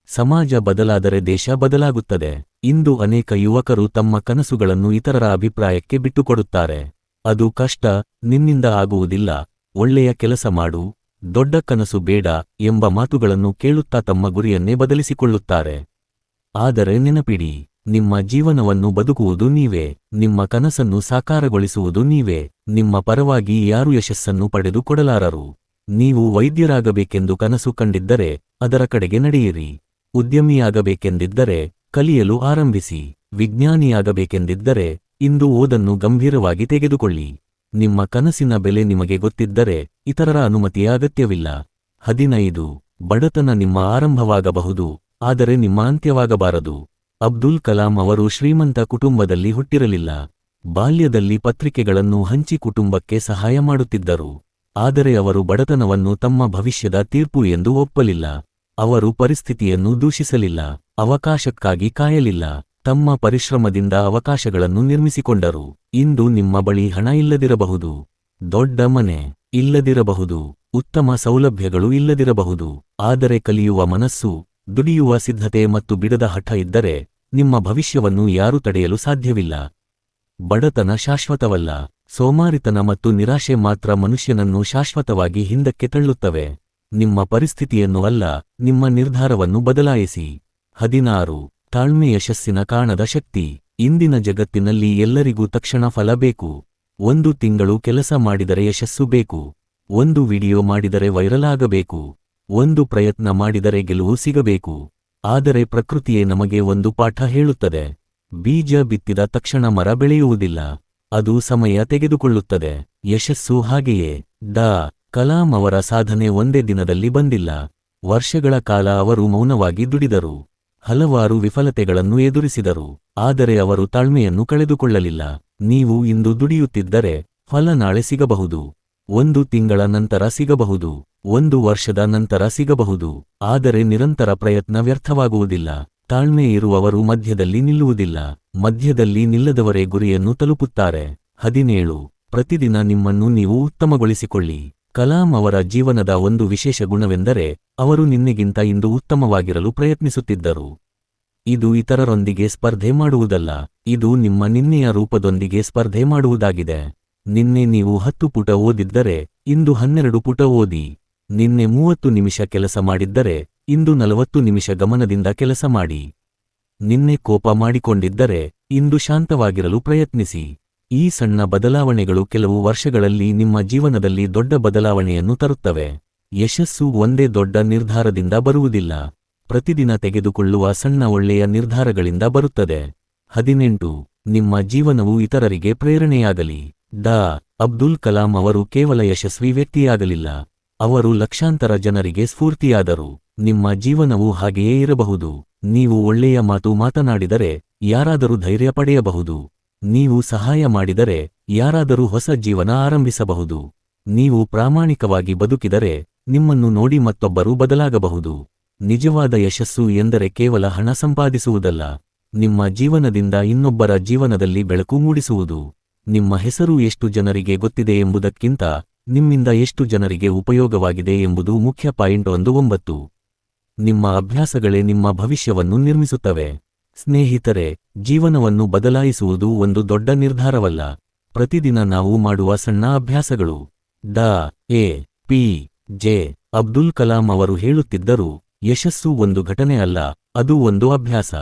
ಸಮಾಜ ಬದಲಾದರೆ ದೇಶ ಬದಲಾಗುತ್ತದೆ. ಇಂದು ಅನೇಕ ಯುವಕರು ತಮ್ಮ ಕನಸುಗಳನ್ನು ಇತರರ ಅಭಿಪ್ರಾಯಕ್ಕೆ ಬಿಟ್ಟುಕೊಡುತ್ತಾರೆ. ಅದು ಕಷ್ಟ, ನಿನ್ನಿಂದ ಆಗುವುದಿಲ್ಲ, ಒಳ್ಳೆಯ ಕೆಲಸ ಮಾಡು, ದೊಡ್ಡ ಕನಸು ಬೇಡ ಎಂಬ ಮಾತುಗಳನ್ನು ಕೇಳುತ್ತಾ ತಮ್ಮ ಗುರಿಯನ್ನೇ ಬದಲಿಸಿಕೊಳ್ಳುತ್ತಾರೆ. ಆದರೆ ನೆನಪಿಡಿ, ನಿಮ್ಮ ಜೀವನವನ್ನು ಬದುಕುವುದು ನೀವೇ, ನಿಮ್ಮ ಕನಸನ್ನು ಸಾಕಾರಗೊಳಿಸುವುದು ನೀವೇ. ನಿಮ್ಮ ಪರವಾಗಿ ಯಾರೂ ಯಶಸ್ಸನ್ನು ಪಡೆದು ಕೊಡಲಾರರು. ನೀವು ವೈದ್ಯರಾಗಬೇಕೆಂದು ಕನಸು ಕಂಡಿದ್ದರೆ ಅದರ ಕಡೆಗೆ ನಡೆಯಿರಿ. ಉದ್ಯಮಿಯಾಗಬೇಕೆಂದಿದ್ದರೆ ಕಲಿಯಲು ಆರಂಭಿಸಿ. ವಿಜ್ಞಾನಿಯಾಗಬೇಕೆಂದಿದ್ದರೆ ಇಂದು ಓದನ್ನು ಗಂಭೀರವಾಗಿ ತೆಗೆದುಕೊಳ್ಳಿ. ನಿಮ್ಮ ಕನಸಿನ ಬೆಲೆ ನಿಮಗೆ ಗೊತ್ತಿದ್ದರೆ ಇತರರ ಅನುಮತಿಯ ಅಗತ್ಯವಿಲ್ಲ. 15. ಬಡತನ ನಿಮ್ಮ ಆರಂಭವಾಗಬಹುದು, ಆದರೆ ನಿಮ್ಮ ಅಂತ್ಯವಾಗಬಾರದು. ಅಬ್ದುಲ್ ಕಲಾಂ ಅವರು ಶ್ರೀಮಂತ ಕುಟುಂಬದಲ್ಲಿ ಹುಟ್ಟಿರಲಿಲ್ಲ. ಬಾಲ್ಯದಲ್ಲಿ ಪತ್ರಿಕೆಗಳನ್ನು ಹಂಚಿ ಕುಟುಂಬಕ್ಕೆ ಸಹಾಯ ಮಾಡುತ್ತಿದ್ದರು. ಆದರೆ ಅವರು ಬಡತನವನ್ನು ತಮ್ಮ ಭವಿಷ್ಯದ ತೀರ್ಪು ಎಂದು ಒಪ್ಪಲಿಲ್ಲ. ಅವರು ಪರಿಸ್ಥಿತಿಯನ್ನು ದೂಷಿಸಲಿಲ್ಲ, ಅವಕಾಶಕ್ಕಾಗಿ ಕಾಯಲಿಲ್ಲ, ತಮ್ಮ ಪರಿಶ್ರಮದಿಂದ ಅವಕಾಶಗಳನ್ನು ನಿರ್ಮಿಸಿಕೊಂಡರು. ಇಂದು ನಿಮ್ಮ ಬಳಿ ಹಣ ಇಲ್ಲದಿರಬಹುದು, ದೊಡ್ಡ ಮನೆ ಇಲ್ಲದಿರಬಹುದು, ಉತ್ತಮ ಸೌಲಭ್ಯಗಳು ಇಲ್ಲದಿರಬಹುದು. ಆದರೆ ಕಲಿಯುವ ಮನಸ್ಸು, ದುಡಿಯುವ ಸಿದ್ಧತೆ ಮತ್ತು ಬಿಡದ ಹಠ ಇದ್ದರೆ ನಿಮ್ಮ ಭವಿಷ್ಯವನ್ನು ಯಾರೂ ತಡೆಯಲು ಸಾಧ್ಯವಿಲ್ಲ. ಬಡತನ ಶಾಶ್ವತವಲ್ಲ. ಸೋಮಾರಿತನ ಮತ್ತು ನಿರಾಶೆ ಮಾತ್ರ ಮನುಷ್ಯನನ್ನು ಶಾಶ್ವತವಾಗಿ ಹಿಂದಕ್ಕೆ ತಳ್ಳುತ್ತವೆ. ನಿಮ್ಮ ಪರಿಸ್ಥಿತಿಯನ್ನು ಅಲ್ಲ, ನಿಮ್ಮ ನಿರ್ಧಾರವನ್ನು ಬದಲಾಯಿಸಿ. 16. ತಾಳ್ಮೆ ಯಶಸ್ಸಿನ ಕಾಣದ ಶಕ್ತಿ. ಇಂದಿನ ಜಗತ್ತಿನಲ್ಲಿ ಎಲ್ಲರಿಗೂ ತಕ್ಷಣ ಫಲ ಬೇಕು. 1 ತಿಂಗಳು ಕೆಲಸ ಮಾಡಿದರೆ ಯಶಸ್ಸು ಬೇಕು, 1 ವಿಡಿಯೋ ಮಾಡಿದರೆ ವೈರಲ್ ಆಗಬೇಕು, 1 ಪ್ರಯತ್ನ ಮಾಡಿದರೆ ಗೆಲುವು ಸಿಗಬೇಕು. ಆದರೆ ಪ್ರಕೃತಿಯೇ ನಮಗೆ ಒಂದು ಪಾಠ ಹೇಳುತ್ತದೆ. ಬೀಜ ಬಿತ್ತಿದ ತಕ್ಷಣ ಮರ ಬೆಳೆಯುವುದಿಲ್ಲ, ಅದು ಸಮಯ ತೆಗೆದುಕೊಳ್ಳುತ್ತದೆ. ಯಶಸ್ಸು ಹಾಗೆಯೇ. ಡಾ. ಕಲಾಂ ಅವರ ಸಾಧನೆ ಒಂದೇ ದಿನದಲ್ಲಿ ಬಂದಿಲ್ಲ. ವರ್ಷಗಳ ಕಾಲ ಅವರು ಮೌನವಾಗಿ ದುಡಿದರು, ಹಲವಾರು ವಿಫಲತೆಗಳನ್ನು ಎದುರಿಸಿದರು. ಆದರೆ ಅವರು ತಾಳ್ಮೆಯನ್ನು ಕಳೆದುಕೊಳ್ಳಲಿಲ್ಲ. ನೀವು ಇಂದು ದುಡಿಯುತ್ತಿದ್ದರೆ ಫಲ ನಾಳೆ ಸಿಗಬಹುದು, 1 ತಿಂಗಳ ನಂತರ ಸಿಗಬಹುದು, 1 ವರ್ಷದ ನಂತರ ಸಿಗಬಹುದು. ಆದರೆ ನಿರಂತರ ಪ್ರಯತ್ನ ವ್ಯರ್ಥವಾಗುವುದಿಲ್ಲ. ತಾಳ್ಮೆ ಇರುವವರು ಮಧ್ಯದಲ್ಲಿ ನಿಲ್ಲುವುದಿಲ್ಲ, ಮಧ್ಯದಲ್ಲಿ ನಿಲ್ಲದವರೇ ಗುರಿಯನ್ನು ತಲುಪುತ್ತಾರೆ. 17. ಪ್ರತಿದಿನ ನಿಮ್ಮನ್ನು ನೀವು ಉತ್ತಮಗೊಳಿಸಿಕೊಳ್ಳಿ. ಕಲಾಂ ಅವರ ಜೀವನದ ಒಂದು ವಿಶೇಷ ಗುಣವೆಂದರೆ ಅವರು ನಿನ್ನೆಗಿಂತ ಇಂದು ಉತ್ತಮವಾಗಿರಲು ಪ್ರಯತ್ನಿಸುತ್ತಿದ್ದರು. ಇದು ಇತರರೊಂದಿಗೆ ಸ್ಪರ್ಧೆ ಮಾಡುವುದಲ್ಲ, ಇದು ನಿಮ್ಮ ನಿನ್ನೆಯ ರೂಪದೊಂದಿಗೆ ಸ್ಪರ್ಧೆ ಮಾಡುವುದಾಗಿದೆ. ನಿನ್ನೆ ನೀವು 10 ಪುಟ ಓದಿದ್ದರೆ ಇಂದು 12 ಪುಟ ಓದಿ. ನಿನ್ನೆ 30 ನಿಮಿಷ ಕೆಲಸ ಮಾಡಿದ್ದರೆ ಇಂದು 40 ನಿಮಿಷ ಗಮನದಿಂದ ಕೆಲಸ ಮಾಡಿ. ನಿನ್ನೆ ಕೋಪ ಮಾಡಿಕೊಂಡಿದ್ದರೆ ಇಂದು ಶಾಂತವಾಗಿರಲು ಪ್ರಯತ್ನಿಸಿ. ಈ ಸಣ್ಣ ಬದಲಾವಣೆಗಳು ಕೆಲವು ವರ್ಷಗಳಲ್ಲಿ ನಿಮ್ಮ ಜೀವನದಲ್ಲಿ ದೊಡ್ಡ ಬದಲಾವಣೆಯನ್ನು ತರುತ್ತವೆ. ಯಶಸ್ಸು ಒಂದೇ ದೊಡ್ಡ ನಿರ್ಧಾರದಿಂದ ಬರುವುದಿಲ್ಲ, ಪ್ರತಿದಿನ ತೆಗೆದುಕೊಳ್ಳುವ ಸಣ್ಣ ಒಳ್ಳೆಯ ನಿರ್ಧಾರಗಳಿಂದ ಬರುತ್ತದೆ. 18. ನಿಮ್ಮ ಜೀವನವು ಇತರರಿಗೆ ಪ್ರೇರಣೆಯಾಗಲಿ. ಡಾ. ಅಬ್ದುಲ್ ಕಲಾಂ ಅವರು ಕೇವಲ ಯಶಸ್ವಿ ವ್ಯಕ್ತಿಯಾಗಲಿಲ್ಲ, ಅವರು ಲಕ್ಷಾಂತರ ಜನರಿಗೆ ಸ್ಫೂರ್ತಿಯಾದರು. ನಿಮ್ಮ ಜೀವನವೂ ಹಾಗೆಯೇ ಇರಬಹುದು. ನೀವು ಒಳ್ಳೆಯ ಮಾತು ಮಾತನಾಡಿದರೆ ಯಾರಾದರೂ ಧೈರ್ಯ ಪಡೆಯಬಹುದು. ನೀವು ಸಹಾಯ ಮಾಡಿದರೆ ಯಾರಾದರೂ ಹೊಸ ಜೀವನ ಆರಂಭಿಸಬಹುದು. ನೀವು ಪ್ರಾಮಾಣಿಕವಾಗಿ ಬದುಕಿದರೆ ನಿಮ್ಮನ್ನು ನೋಡಿ ಮತ್ತೊಬ್ಬರು ಬದಲಾಗಬಹುದು. ನಿಜವಾದ ಯಶಸ್ಸು ಎಂದರೆ ಕೇವಲ ಹಣ ಸಂಪಾದಿಸುವುದಲ್ಲ, ನಿಮ್ಮ ಜೀವನದಿಂದ ಇನ್ನೊಬ್ಬರ ಜೀವನದಲ್ಲಿ ಬೆಳಕು ಮೂಡಿಸುವುದು. ನಿಮ್ಮ ಹೆಸರು ಎಷ್ಟು ಜನರಿಗೆ ಗೊತ್ತಿದೆ ಎಂಬುದಕ್ಕಿಂತ ನಿಮ್ಮಿಂದ ಎಷ್ಟು ಜನರಿಗೆ ಉಪಯೋಗವಾಗಿದೆ ಎಂಬುದು ಮುಖ್ಯ. 9. ನಿಮ್ಮ ಅಭ್ಯಾಸಗಳೇ ನಿಮ್ಮ ಭವಿಷ್ಯವನ್ನು ನಿರ್ಮಿಸುತ್ತವೆ. ಸ್ನೇಹಿತರೆ, ಜೀವನವನ್ನು ಬದಲಾಯಿಸುವುದು ಒಂದು ದೊಡ್ಡ ನಿರ್ಧಾರವಲ್ಲ, ಪ್ರತಿದಿನ ನಾವು ಮಾಡುವ ಸಣ್ಣ ಅಭ್ಯಾಸಗಳು. ಡಾ. A. P. J. Abdul Kalam ಅವರು ಹೇಳುತ್ತಿದ್ದರು, ಯಶಸ್ಸು ಒಂದು ಘಟನೆ ಅಲ್ಲ, ಅದು ಒಂದು ಅಭ್ಯಾಸ.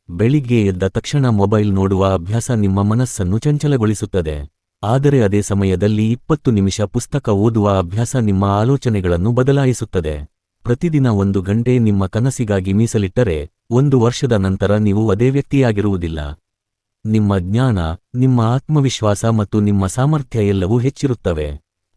ಬೆಳಿಗ್ಗೆ ಎದ್ದ ತಕ್ಷಣ ಮೊಬೈಲ್ ನೋಡುವ ಅಭ್ಯಾಸ ನಿಮ್ಮ ಮನಸ್ಸನ್ನು ಚಂಚಲಗೊಳಿಸುತ್ತದೆ, ಆದರೆ ಅದೇ ಸಮಯದಲ್ಲಿ 20 ನಿಮಿಷ ಪುಸ್ತಕ ಓದುವ ಅಭ್ಯಾಸ ನಿಮ್ಮ ಆಲೋಚನೆಗಳನ್ನು ಬದಲಾಯಿಸುತ್ತದೆ. ಪ್ರತಿದಿನ 1 ಗಂಟೆ ನಿಮ್ಮ ಕನಸಿಗಾಗಿ ಮೀಸಲಿಟ್ಟರೆ 1 ವರ್ಷದ ನಂತರ ನೀವು ಅದೇ ವ್ಯಕ್ತಿಯಾಗಿರುವುದಿಲ್ಲ. ನಿಮ್ಮ ಜ್ಞಾನ, ನಿಮ್ಮ ಆತ್ಮವಿಶ್ವಾಸ ಮತ್ತು ನಿಮ್ಮ ಸಾಮರ್ಥ್ಯ ಎಲ್ಲವೂ ಹೆಚ್ಚಿರುತ್ತವೆ.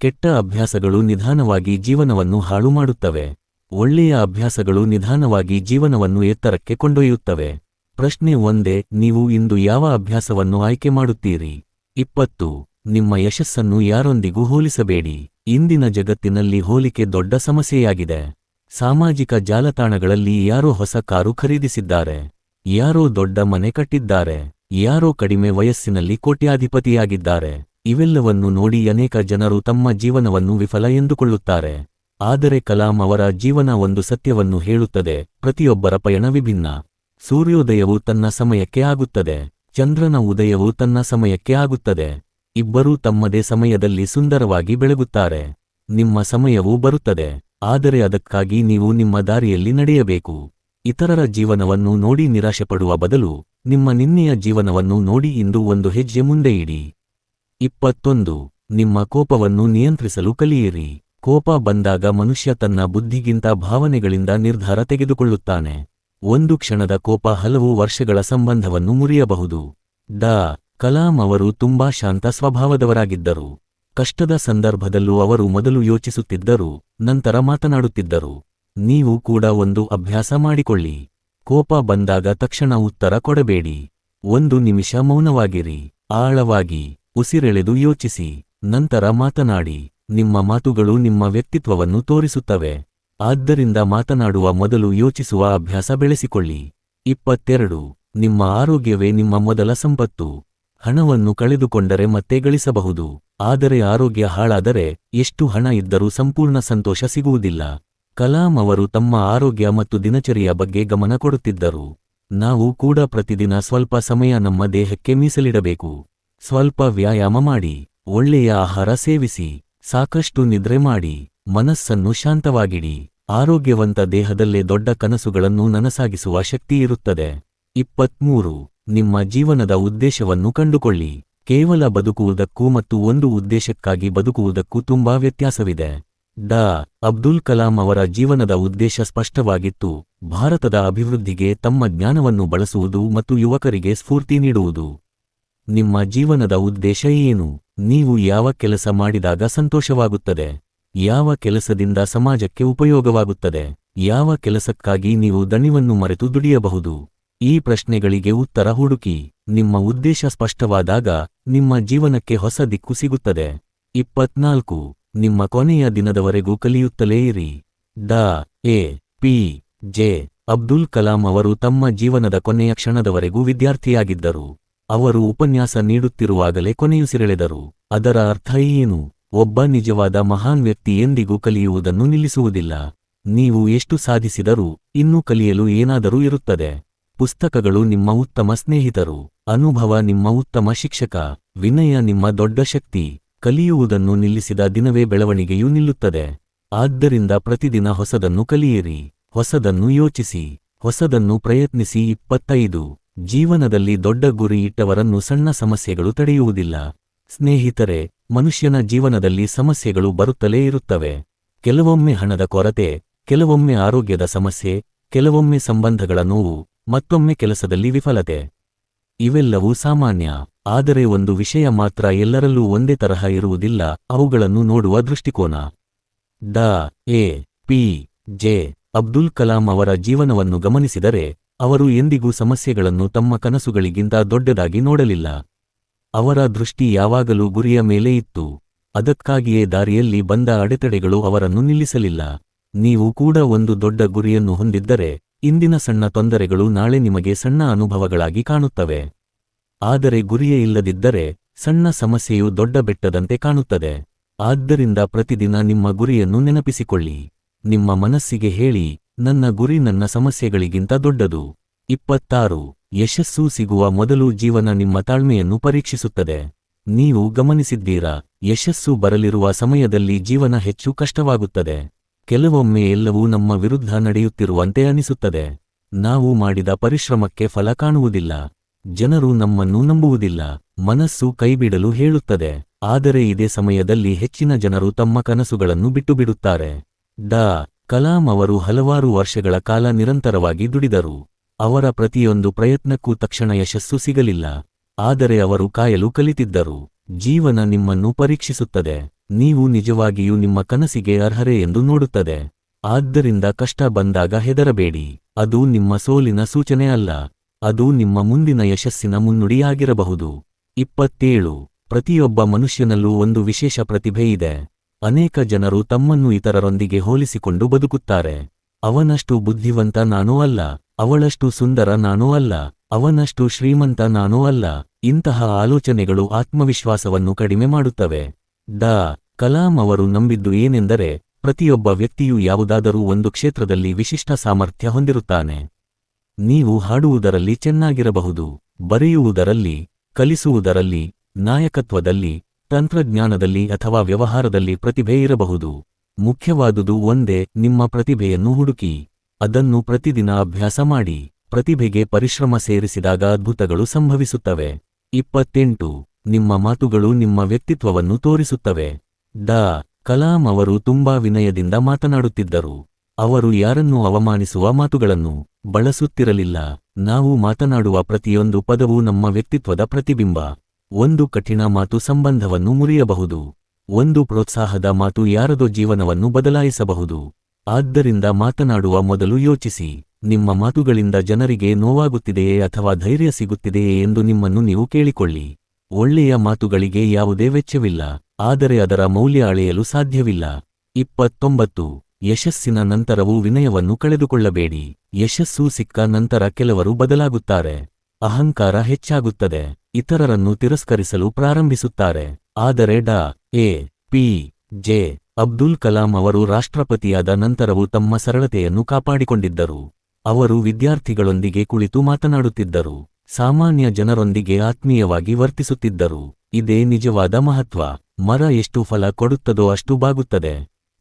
ಕೆಟ್ಟ ಅಭ್ಯಾಸಗಳು ನಿಧಾನವಾಗಿ ಜೀವನವನ್ನು ಹಾಳು ಮಾಡುತ್ತವೆ, ಒಳ್ಳೆಯ ಅಭ್ಯಾಸಗಳು ನಿಧಾನವಾಗಿ ಜೀವನವನ್ನು ಎತ್ತರಕ್ಕೆ ಕೊಂಡೊಯ್ಯುತ್ತವೆ. ಪ್ರಶ್ನೆ ಒಂದೇ, ನೀವು ಇಂದು ಯಾವ ಅಭ್ಯಾಸವನ್ನು ಆಯ್ಕೆ ಮಾಡುತ್ತೀರಿ? 20. ನಿಮ್ಮ ಯಶಸ್ಸನ್ನು ಯಾರೊಂದಿಗೂ ಹೋಲಿಸಬೇಡಿ. ಇಂದಿನ ಜಗತ್ತಿನಲ್ಲಿ ಹೋಲಿಕೆ ದೊಡ್ಡ ಸಮಸ್ಯೆಯಾಗಿದೆ. ಸಾಮಾಜಿಕ ಜಾಲತಾಣಗಳಲ್ಲಿ ಯಾರೋ ಹೊಸ ಕಾರು ಖರೀದಿಸಿದ್ದಾರೆ, ಯಾರೋ ದೊಡ್ಡ ಮನೆ ಕಟ್ಟಿದ್ದಾರೆ, ಯಾರೋ ಕಡಿಮೆ ವಯಸ್ಸಿನಲ್ಲಿ ಕೋಟ್ಯಾಧಿಪತಿಯಾಗಿದ್ದಾರೆ. ಇವೆಲ್ಲವನ್ನು ನೋಡಿ ಅನೇಕ ಜನರು ತಮ್ಮ ಜೀವನವನ್ನು ವಿಫಲ ಎಂದುಕೊಳ್ಳುತ್ತಾರೆ. ಆದರೆ ಕಲಾಂ ಅವರ ಜೀವನ ಒಂದು ಸತ್ಯವನ್ನು ಹೇಳುತ್ತದೆ, ಪ್ರತಿಯೊಬ್ಬರ ಪಯಣ ವಿಭಿನ್ನ. ಸೂರ್ಯೋದಯವು ತನ್ನ ಸಮಯಕ್ಕೆ ಆಗುತ್ತದೆ, ಚಂದ್ರನ ಉದಯವು ತನ್ನ ಸಮಯಕ್ಕೆ ಆಗುತ್ತದೆ. ಇಬ್ಬರೂ ತಮ್ಮದೇ ಸಮಯದಲ್ಲಿ ಸುಂದರವಾಗಿ ಬೆಳಗುತ್ತಾರೆ. ನಿಮ್ಮ ಸಮಯವೂ ಬರುತ್ತದೆ, ಆದರೆ ಅದಕ್ಕಾಗಿ ನೀವು ನಿಮ್ಮ ದಾರಿಯಲ್ಲಿ ನಡೆಯಬೇಕು. ಇತರರ ಜೀವನವನ್ನು ನೋಡಿ ನಿರಾಶೆಪಡುವ ಬದಲು ನಿಮ್ಮ ನಿನ್ನೆಯ ಜೀವನವನ್ನು ನೋಡಿ ಇಂದು ಒಂದು ಹೆಜ್ಜೆ ಮುಂದೆ ಇಡಿ. 21. ನಿಮ್ಮ ಕೋಪವನ್ನು ನಿಯಂತ್ರಿಸಲು ಕಲಿಯಿರಿ. ಕೋಪ ಬಂದಾಗ ಮನುಷ್ಯ ತನ್ನ ಬುದ್ಧಿಗಿಂತ ಭಾವನೆಗಳಿಂದ ನಿರ್ಧಾರ ತೆಗೆದುಕೊಳ್ಳುತ್ತಾನೆ. ಒಂದು ಕ್ಷಣದ ಕೋಪ ಹಲವು ವರ್ಷಗಳ ಸಂಬಂಧವನ್ನು ಮುರಿಯಬಹುದು. ಡಾ. ಕಲಾಂ ಅವರು ತುಂಬಾ ಶಾಂತ ಸ್ವಭಾವದವರಾಗಿದ್ದರು. ಕಷ್ಟದ ಸಂದರ್ಭದಲ್ಲೂ ಅವರು ಮೊದಲು ಯೋಚಿಸುತ್ತಿದ್ದರು, ನಂತರ ಮಾತನಾಡುತ್ತಿದ್ದರು. ನೀವು ಕೂಡ ಒಂದು ಅಭ್ಯಾಸ ಮಾಡಿಕೊಳ್ಳಿ. ಕೋಪ ಬಂದಾಗ ತಕ್ಷಣ ಉತ್ತರ ಕೊಡಬೇಡಿ. 1 ನಿಮಿಷ ಮೌನವಾಗಿರಿ, ಆಳವಾಗಿ ಉಸಿರೆಳೆದು ಯೋಚಿಸಿ, ನಂತರ ಮಾತನಾಡಿ. ನಿಮ್ಮ ಮಾತುಗಳು ನಿಮ್ಮ ವ್ಯಕ್ತಿತ್ವವನ್ನು ತೋರಿಸುತ್ತವೆ. ಆದ್ದರಿಂದ ಮಾತನಾಡುವ ಮೊದಲು ಯೋಚಿಸುವ ಅಭ್ಯಾಸ ಬೆಳೆಸಿಕೊಳ್ಳಿ. 22. ನಿಮ್ಮ ಆರೋಗ್ಯವೇ ನಿಮ್ಮ ಮೊದಲ ಸಂಪತ್ತು. ಹಣವನ್ನು ಕಳೆದುಕೊಂಡರೆ ಮತ್ತೆ ಗಳಿಸಬಹುದು, ಆದರೆ ಆರೋಗ್ಯ ಹಾಳಾದರೆ ಎಷ್ಟು ಹಣ ಇದ್ದರೂ ಸಂಪೂರ್ಣ ಸಂತೋಷ ಸಿಗುವುದಿಲ್ಲ. ಕಲಾಂ ಅವರು ತಮ್ಮ ಆರೋಗ್ಯ ಮತ್ತು ದಿನಚರಿಯ ಬಗ್ಗೆ ಗಮನ ಕೊಡುತ್ತಿದ್ದರು. ನಾವು ಕೂಡ ಪ್ರತಿದಿನ ಸ್ವಲ್ಪ ಸಮಯ ನಮ್ಮ ದೇಹಕ್ಕೆ ಮೀಸಲಿಡಬೇಕು. ಸ್ವಲ್ಪ ವ್ಯಾಯಾಮ ಮಾಡಿ, ಒಳ್ಳೆಯ ಆಹಾರ ಸೇವಿಸಿ, ಸಾಕಷ್ಟು ನಿದ್ರೆ ಮಾಡಿ, ಮನಸ್ಸನ್ನು ಶಾಂತವಾಗಿಡಿ. ಆರೋಗ್ಯವಂತ ದೇಹದಲ್ಲೇ ದೊಡ್ಡ ಕನಸುಗಳನ್ನು ನನಸಾಗಿಸುವ ಶಕ್ತಿ ಇರುತ್ತದೆ. 23. ನಿಮ್ಮ ಜೀವನದ ಉದ್ದೇಶವನ್ನು ಕಂಡುಕೊಳ್ಳಿ. ಕೇವಲ ಬದುಕುವುದಕ್ಕೂ ಮತ್ತು ಒಂದು ಉದ್ದೇಶಕ್ಕಾಗಿ ಬದುಕುವುದಕ್ಕೂ ತುಂಬಾ ವ್ಯತ್ಯಾಸವಿದೆ. ಡಾ. ಅಬ್ದುಲ್ ಕಲಾಂ ಅವರ ಜೀವನದ ಉದ್ದೇಶ ಸ್ಪಷ್ಟವಾಗಿತ್ತು, ಭಾರತದ ಅಭಿವೃದ್ಧಿಗೆ ತಮ್ಮ ಜ್ಞಾನವನ್ನು ಬಳಸುವುದು ಮತ್ತು ಯುವಕರಿಗೆ ಸ್ಫೂರ್ತಿ ನೀಡುವುದು. ನಿಮ್ಮ ಜೀವನದ ಉದ್ದೇಶ ಏನು? ನೀವು ಯಾವ ಕೆಲಸ ಮಾಡಿದಾಗ ಸಂತೋಷವಾಗುತ್ತದೆ? ಯಾವ ಕೆಲಸದಿಂದ ಸಮಾಜಕ್ಕೆ ಉಪಯೋಗವಾಗುತ್ತದೆ? ಯಾವ ಕೆಲಸಕ್ಕಾಗಿ ನೀವು ದಣಿವನ್ನು ಮರೆತು ದುಡಿಯಬಹುದು? ಈ ಪ್ರಶ್ನೆಗಳಿಗೆ ಉತ್ತರ ಹುಡುಕಿ. ನಿಮ್ಮ ಉದ್ದೇಶ ಸ್ಪಷ್ಟವಾದಾಗ ನಿಮ್ಮ ಜೀವನಕ್ಕೆ ಹೊಸ ದಿಕ್ಕು ಸಿಗುತ್ತದೆ. 24. ನಿಮ್ಮ ಕೊನೆಯ ದಿನದವರೆಗೂ ಕಲಿಯುತ್ತಲೇ ಇರಿ. ಡಾ. A. P. J. Abdul Kalam ಅವರು ತಮ್ಮ ಜೀವನದ ಕೊನೆಯ ಕ್ಷಣದವರೆಗೂ ವಿದ್ಯಾರ್ಥಿಯಾಗಿದ್ದರು. ಅವರು ಉಪನ್ಯಾಸ ನೀಡುತ್ತಿರುವಾಗಲೇ ಕೊನೆಯುಸಿರೆಳೆದರು. ಅದರ ಅರ್ಥ ಏನು? ಒಬ್ಬ ನಿಜವಾದ ಮಹಾನ್ ವ್ಯಕ್ತಿ ಎಂದಿಗೂ ಕಲಿಯುವುದನ್ನು ನಿಲ್ಲಿಸುವುದಿಲ್ಲ. ನೀವು ಎಷ್ಟು ಸಾಧಿಸಿದರೂ ಇನ್ನೂ ಕಲಿಯಲು ಏನಾದರೂ ಇರುತ್ತದೆ. ಪುಸ್ತಕಗಳು ನಿಮ್ಮ ಉತ್ತಮ ಸ್ನೇಹಿತರು, ಅನುಭವ ನಿಮ್ಮ ಉತ್ತಮ ಶಿಕ್ಷಕ, ವಿನಯ ನಿಮ್ಮ ದೊಡ್ಡ ಶಕ್ತಿ. ಕಲಿಯುವುದನ್ನು ನಿಲ್ಲಿಸಿದ ದಿನವೇ ಬೆಳವಣಿಗೆಯೂ ನಿಲ್ಲುತ್ತದೆ. ಆದ್ದರಿಂದ ಪ್ರತಿದಿನ ಹೊಸದನ್ನು ಕಲಿಯಿರಿ, ಹೊಸದನ್ನು ಯೋಚಿಸಿ, ಹೊಸದನ್ನು ಪ್ರಯತ್ನಿಸಿ. 25. ಜೀವನದಲ್ಲಿ ದೊಡ್ಡ ಗುರಿ ಇಟ್ಟವರನ್ನು ಸಣ್ಣ ಸಮಸ್ಯೆಗಳು ತಡೆಯುವುದಿಲ್ಲ. ಸ್ನೇಹಿತರೆ, ಮನುಷ್ಯನ ಜೀವನದಲ್ಲಿ ಸಮಸ್ಯೆಗಳು ಬರುತ್ತಲೇ ಇರುತ್ತವೆ. ಕೆಲವೊಮ್ಮೆ ಹಣದ ಕೊರತೆ, ಕೆಲವೊಮ್ಮೆ ಆರೋಗ್ಯದ ಸಮಸ್ಯೆ, ಕೆಲವೊಮ್ಮೆ ಸಂಬಂಧಗಳ ನೋವು, ಮತ್ತೊಮ್ಮೆ ಕೆಲಸದಲ್ಲಿ ವಿಫಲತೆ. ಇವೆಲ್ಲವೂ ಸಾಮಾನ್ಯ. ಆದರೆ ಒಂದು ವಿಷಯ ಮಾತ್ರ ಎಲ್ಲರಲ್ಲೂ ಒಂದೇ ತರಹ ಇರುವುದಿಲ್ಲ, ಅವುಗಳನ್ನು ನೋಡುವ ದೃಷ್ಟಿಕೋನ. ಡಾ A P J Abdul Kalam ಅವರ ಜೀವನವನ್ನು ಗಮನಿಸಿದರೆ, ಅವರು ಎಂದಿಗೂ ಸಮಸ್ಯೆಗಳನ್ನು ತಮ್ಮ ಕನಸುಗಳಿಗಿಂತ ದೊಡ್ಡದಾಗಿ ನೋಡಲಿಲ್ಲ. ಅವರ ದೃಷ್ಟಿ ಯಾವಾಗಲೂ ಗುರಿಯ ಮೇಲೆ ಇತ್ತು. ಅದಕ್ಕಾಗಿಯೇ ದಾರಿಯಲ್ಲಿ ಬಂದ ಅಡೆತಡೆಗಳು ಅವರನ್ನು ನಿಲ್ಲಿಸಲಿಲ್ಲ. ನೀವು ಕೂಡ ಒಂದು ದೊಡ್ಡ ಗುರಿಯನ್ನು ಹೊಂದಿದ್ದರೆ, ಇಂದಿನ ಸಣ್ಣ ತೊಂದರೆಗಳು ನಾಳೆ ನಿಮಗೆ ಸಣ್ಣ ಅನುಭವಗಳಾಗಿ ಕಾಣುತ್ತವೆ. ಆದರೆ ಗುರಿಯೇ ಇಲ್ಲದಿದ್ದರೆ, ಸಣ್ಣ ಸಮಸ್ಯೆಯು ದೊಡ್ಡ ಬೆಟ್ಟದಂತೆ ಕಾಣುತ್ತದೆ. ಆದ್ದರಿಂದ ಪ್ರತಿದಿನ ನಿಮ್ಮ ಗುರಿಯನ್ನು ನೆನಪಿಸಿಕೊಳ್ಳಿ. ನಿಮ್ಮ ಮನಸ್ಸಿಗೆ ಹೇಳಿ, ನನ್ನ ಗುರಿ ನನ್ನ ಸಮಸ್ಯೆಗಳಿಗಿಂತ ದೊಡ್ಡದು. 26. ಯಶಸ್ಸು ಸಿಗುವ ಮೊದಲು ಜೀವನ ನಿಮ್ಮ ತಾಳ್ಮೆಯನ್ನು ಪರೀಕ್ಷಿಸುತ್ತದೆ. ನೀವು ಗಮನಿಸಿದ್ದೀರಾ, ಯಶಸ್ಸು ಬರಲಿರುವ ಸಮಯದಲ್ಲಿ ಜೀವನ ಹೆಚ್ಚು ಕಷ್ಟವಾಗುತ್ತದೆ. ಕೆಲವೊಮ್ಮೆ ಎಲ್ಲವೂ ನಮ್ಮ ವಿರುದ್ಧ ನಡೆಯುತ್ತಿರುವಂತೆ ಅನಿಸುತ್ತದೆ. ನಾವು ಮಾಡಿದ ಪರಿಶ್ರಮಕ್ಕೆ ಫಲ ಕಾಣುವುದಿಲ್ಲ. ಜನರು ನಮ್ಮನ್ನು ನಂಬುವುದಿಲ್ಲ. ಮನಸ್ಸು ಕೈಬಿಡಲು ಹೇಳುತ್ತದೆ. ಆದರೆ ಇದೇ ಸಮಯದಲ್ಲಿ ಹೆಚ್ಚಿನ ಜನರು ತಮ್ಮ ಕನಸುಗಳನ್ನು ಬಿಟ್ಟುಬಿಡುತ್ತಾರೆ. ಡಾ ಕಲಾಂ ಅವರು ಹಲವಾರು ವರ್ಷಗಳ ಕಾಲ ನಿರಂತರವಾಗಿ ದುಡಿದರು. ಅವರ ಪ್ರತಿಯೊಂದು ಪ್ರಯತ್ನಕ್ಕೂ ತಕ್ಷಣ ಯಶಸ್ಸು ಸಿಗಲಿಲ್ಲ. ಆದರೆ ಅವರು ಕಾಯಲು ಕಲಿತಿದ್ದರು. ಜೀವನ ನಿಮ್ಮನ್ನು ಪರೀಕ್ಷಿಸುತ್ತದೆ. ನೀವು ನಿಜವಾಗಿಯೂ ನಿಮ್ಮ ಕನಸಿಗೆ ಅರ್ಹರೇ ಎಂದು ನೋಡುತ್ತದೆ. ಆದ್ದರಿಂದ ಕಷ್ಟ ಬಂದಾಗ ಹೆದರಬೇಡಿ. ಅದು ನಿಮ್ಮ ಸೋಲಿನ ಸೂಚನೆ ಅಲ್ಲ, ಅದು ನಿಮ್ಮ ಮುಂದಿನ ಯಶಸ್ಸಿನ ಮುನ್ನುಡಿಯಾಗಿರಬಹುದು. 27. ಪ್ರತಿಯೊಬ್ಬ ಮನುಷ್ಯನಲ್ಲೂ ಒಂದು ವಿಶೇಷ ಪ್ರತಿಭೆ ಇದೆ. ಅನೇಕ ಜನರು ತಮ್ಮನ್ನು ಇತರರೊಂದಿಗೆ ಹೋಲಿಸಿಕೊಂಡು ಬದುಕುತ್ತಾರೆ. ಅವನಷ್ಟು ಬುದ್ಧಿವಂತ ನಾನೂ ಅಲ್ಲ, ಅವಳಷ್ಟು ಸುಂದರ ನಾನೂ ಅಲ್ಲ, ಅವನಷ್ಟು ಶ್ರೀಮಂತ ನಾನೂ ಅಲ್ಲ. ಇಂತಹ ಆಲೋಚನೆಗಳು ಆತ್ಮವಿಶ್ವಾಸವನ್ನು ಕಡಿಮೆ ಮಾಡುತ್ತವೆ. ಡಾ ಕಲಾಂ ಅವರು ನಂಬಿದ್ದು ಏನೆಂದರೆ, ಪ್ರತಿಯೊಬ್ಬ ವ್ಯಕ್ತಿಯೂ ಯಾವುದಾದರೂ ಒಂದು ಕ್ಷೇತ್ರದಲ್ಲಿ ವಿಶಿಷ್ಟ ಸಾಮರ್ಥ್ಯ ಹೊಂದಿರುತ್ತಾನೆ. ನೀವು ಹಾಡುವುದರಲ್ಲಿ ಚೆನ್ನಾಗಿರಬಹುದು, ಬರೆಯುವುದರಲ್ಲಿ, ಕಲಿಸುವುದರಲ್ಲಿ, ನಾಯಕತ್ವದಲ್ಲಿ, ತಂತ್ರಜ್ಞಾನದಲ್ಲಿ ಅಥವಾ ವ್ಯವಹಾರದಲ್ಲಿ ಪ್ರತಿಭೆ ಇರಬಹುದು. ಮುಖ್ಯವಾದುದು ಒಂದೇ, ನಿಮ್ಮ ಪ್ರತಿಭೆಯನ್ನು ಹುಡುಕಿ, ಅದನ್ನು ಪ್ರತಿದಿನ ಅಭ್ಯಾಸ ಮಾಡಿ. ಪ್ರತಿಭೆಗೆ ಪರಿಶ್ರಮ ಸೇರಿಸಿದಾಗ ಅದ್ಭುತಗಳು ಸಂಭವಿಸುತ್ತವೆ. 28. ನಿಮ್ಮ ಮಾತುಗಳು ನಿಮ್ಮ ವ್ಯಕ್ತಿತ್ವವನ್ನು ತೋರಿಸುತ್ತವೆ. ಡಾ ಕಲಾಂ ಅವರು ತುಂಬಾ ವಿನಯದಿಂದ ಮಾತನಾಡುತ್ತಿದ್ದರು. ಅವರು ಯಾರನ್ನೂ ಅವಮಾನಿಸುವ ಮಾತುಗಳನ್ನು ಬಳಸುತ್ತಿರಲಿಲ್ಲ. ನಾವು ಮಾತನಾಡುವ ಪ್ರತಿಯೊಂದು ಪದವೂ ನಮ್ಮ ವ್ಯಕ್ತಿತ್ವದ ಪ್ರತಿಬಿಂಬ. ಒಂದು ಕಠಿಣ ಮಾತು ಸಂಬಂಧವನ್ನು ಮುರಿಯಬಹುದು. ಒಂದು ಪ್ರೋತ್ಸಾಹದ ಮಾತು ಯಾರದೋ ಜೀವನವನ್ನು ಬದಲಾಯಿಸಬಹುದು. ಆದ್ದರಿಂದ ಮಾತನಾಡುವ ಮೊದಲು ಯೋಚಿಸಿ, ನಿಮ್ಮ ಮಾತುಗಳಿಂದ ಜನರಿಗೆ ನೋವಾಗುತ್ತಿದೆಯೇ ಅಥವಾ ಧೈರ್ಯ ಸಿಗುತ್ತಿದೆಯೇ ಎಂದು ನಿಮ್ಮನ್ನು ನೀವು ಕೇಳಿಕೊಳ್ಳಿ. ಒಳ್ಳೆಯ ಮಾತುಗಳಿಗೆ ಯಾವುದೇ ವೆಚ್ಚವಿಲ್ಲ, ಆದರೆ ಅದರ ಮೌಲ್ಯ ಅಳೆಯಲು ಸಾಧ್ಯವಿಲ್ಲ. 29. ಯಶಸ್ಸಿನ ನಂತರವೂ ವಿನಯವನ್ನು ಕಳೆದುಕೊಳ್ಳಬೇಡಿ. ಯಶಸ್ಸು ಸಿಕ್ಕ ನಂತರ ಕೆಲವರು ಬದಲಾಗುತ್ತಾರೆ. ಅಹಂಕಾರ ಹೆಚ್ಚಾಗುತ್ತದೆ, ಇತರರನ್ನು ತಿರಸ್ಕರಿಸಲು ಪ್ರಾರಂಭಿಸುತ್ತಾರೆ. ಆದರೆ ಡಾ A P J Abdul Kalam ಅವರು ರಾಷ್ಟ್ರಪತಿಯಾದ ನಂತರವೂ ತಮ್ಮ ಸರಳತೆಯನ್ನು ಕಾಪಾಡಿಕೊಂಡಿದ್ದರು. ಅವರು ವಿದ್ಯಾರ್ಥಿಗಳೊಂದಿಗೆ ಕುಳಿತು ಮಾತನಾಡುತ್ತಿದ್ದರು, ಸಾಮಾನ್ಯ ಜನರೊಂದಿಗೆ ಆತ್ಮೀಯವಾಗಿ ವರ್ತಿಸುತ್ತಿದ್ದರು. ಇದೇ ನಿಜವಾದ ಮಹತ್ವ. ಮರ ಎಷ್ಟು ಫಲ ಕೊಡುತ್ತದೋ ಅಷ್ಟು ಬಾಗುತ್ತದೆ.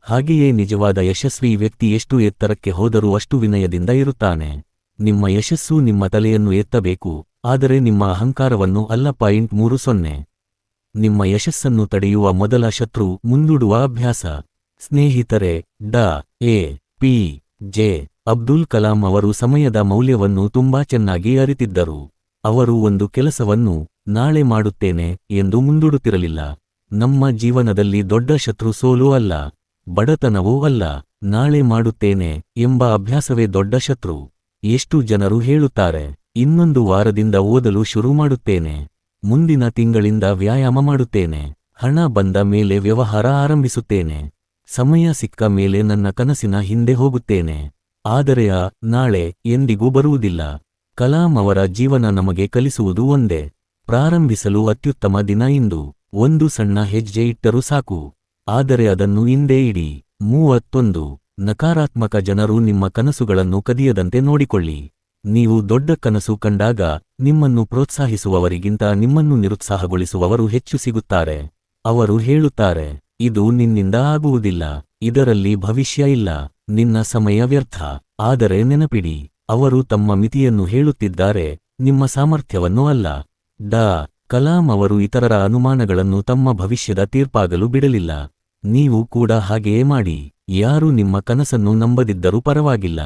ಹಾಗೆಯೇ ನಿಜವಾದ ಯಶಸ್ವಿ ವ್ಯಕ್ತಿ ಎಷ್ಟು ಎತ್ತರಕ್ಕೆ ಹೋದರೂ ಅಷ್ಟು ವಿನಯದಿಂದ ಇರುತ್ತಾನೆ. ನಿಮ್ಮ ಯಶಸ್ಸು ನಿಮ್ಮ ತಲೆಯನ್ನು ಎತ್ತಬೇಕು, ಆದರೆ ನಿಮ್ಮ ಅಹಂಕಾರವನ್ನು ಅಲ್ಲ. 30. ನಿಮ್ಮ ಯಶಸ್ಸನ್ನು ತಡೆಯುವ ಮೊದಲ ಶತ್ರು ಮುಂದೂಡುವ ಅಭ್ಯಾಸ. ಸ್ನೇಹಿತರೆ, ಡಾ A P J Abdul Kalam ಅವರು ಸಮಯದ ಮೌಲ್ಯವನ್ನು ತುಂಬಾ ಚೆನ್ನಾಗಿ ಅರಿತಿದ್ದರು. ಅವರು ಒಂದು ಕೆಲಸವನ್ನು ನಾಳೆ ಮಾಡುತ್ತೇನೆ ಎಂದು ಮುಂದೂಡುತ್ತಿರಲಿಲ್ಲ. ನಮ್ಮ ಜೀವನದಲ್ಲಿ ದೊಡ್ಡ ಶತ್ರು ಸೋಲು ಅಲ್ಲ, ಬಡತನವೂ ಅಲ್ಲ, ನಾಳೆ ಮಾಡುತ್ತೇನೆ ಎಂಬ ಅಭ್ಯಾಸವೇ ದೊಡ್ಡ ಶತ್ರು. ಎಷ್ಟು ಜನರು ಹೇಳುತ್ತಾರೆ, ಇನ್ನೊಂದು ವಾರದಿಂದ ಓದಲು ಶುರು ಮಾಡುತ್ತೇನೆ, ಮುಂದಿನ ತಿಂಗಳಿಂದ ವ್ಯಾಯಾಮ ಮಾಡುತ್ತೇನೆ, ಹಣ ಬಂದ ಮೇಲೆ ವ್ಯವಹಾರ ಆರಂಭಿಸುತ್ತೇನೆ, ಸಮಯ ಸಿಕ್ಕ ಮೇಲೆ ನನ್ನ ಕನಸಿನ ಹಿಂದೆ ಹೋಗುತ್ತೇನೆ. ಆದರೆ ನಾಳೆ ಎಂದಿಗೂ ಬರುವುದಿಲ್ಲ. ಕಲಾಂ ಅವರ ಜೀವನ ನಮಗೆ ಕಲಿಸುವುದು ಒಂದೇ. ಪ್ರಾರಂಭಿಸಲು ಅತ್ಯುತ್ತಮ ದಿನ ಇಂದು. ಒಂದು ಸಣ್ಣ ಹೆಜ್ಜೆ ಇಟ್ಟರೂ ಸಾಕು. ಆದರೆ ಅದನ್ನು ಇಂದೇ ಇಡಿ. 31. ನಕಾರಾತ್ಮಕ ಜನರು ನಿಮ್ಮ ಕನಸುಗಳನ್ನು ಕದಿಯದಂತೆ ನೋಡಿಕೊಳ್ಳಿ. ನೀವು ದೊಡ್ಡ ಕನಸು ಕಂಡಾಗ ನಿಮ್ಮನ್ನು ಪ್ರೋತ್ಸಾಹಿಸುವವರಿಗಿಂತ ನಿಮ್ಮನ್ನು ನಿರುತ್ಸಾಹಗೊಳಿಸುವವರು ಹೆಚ್ಚು ಸಿಗುತ್ತಾರೆ. ಅವರು ಹೇಳುತ್ತಾರೆ, ಇದು ನಿನ್ನಿಂದ ಆಗುವುದಿಲ್ಲ, ಇದರಲ್ಲಿ ಭವಿಷ್ಯ ಇಲ್ಲ, ನಿನ್ನ ಸಮಯ ವ್ಯರ್ಥ. ಆದರೆ ನೆನಪಿಡಿ, ಅವರು ತಮ್ಮ ಮಿತಿಯನ್ನು ಹೇಳುತ್ತಿದ್ದಾರೆ, ನಿಮ್ಮ ಸಾಮರ್ಥ್ಯವನ್ನು ಅಲ್ಲ. ಡಾ. ಕಲಾಂ ಅವರು ಇತರರ ಅನುಮಾನಗಳನ್ನು ತಮ್ಮ ಭವಿಷ್ಯದ ತೀರ್ಪಾಗಲು ಬಿಡಲಿಲ್ಲ. ನೀವು ಕೂಡ ಹಾಗೆಯೇ ಮಾಡಿ. ಯಾರು ನಿಮ್ಮ ಕನಸನ್ನು ನಂಬದಿದ್ದರೂ ಪರವಾಗಿಲ್ಲ.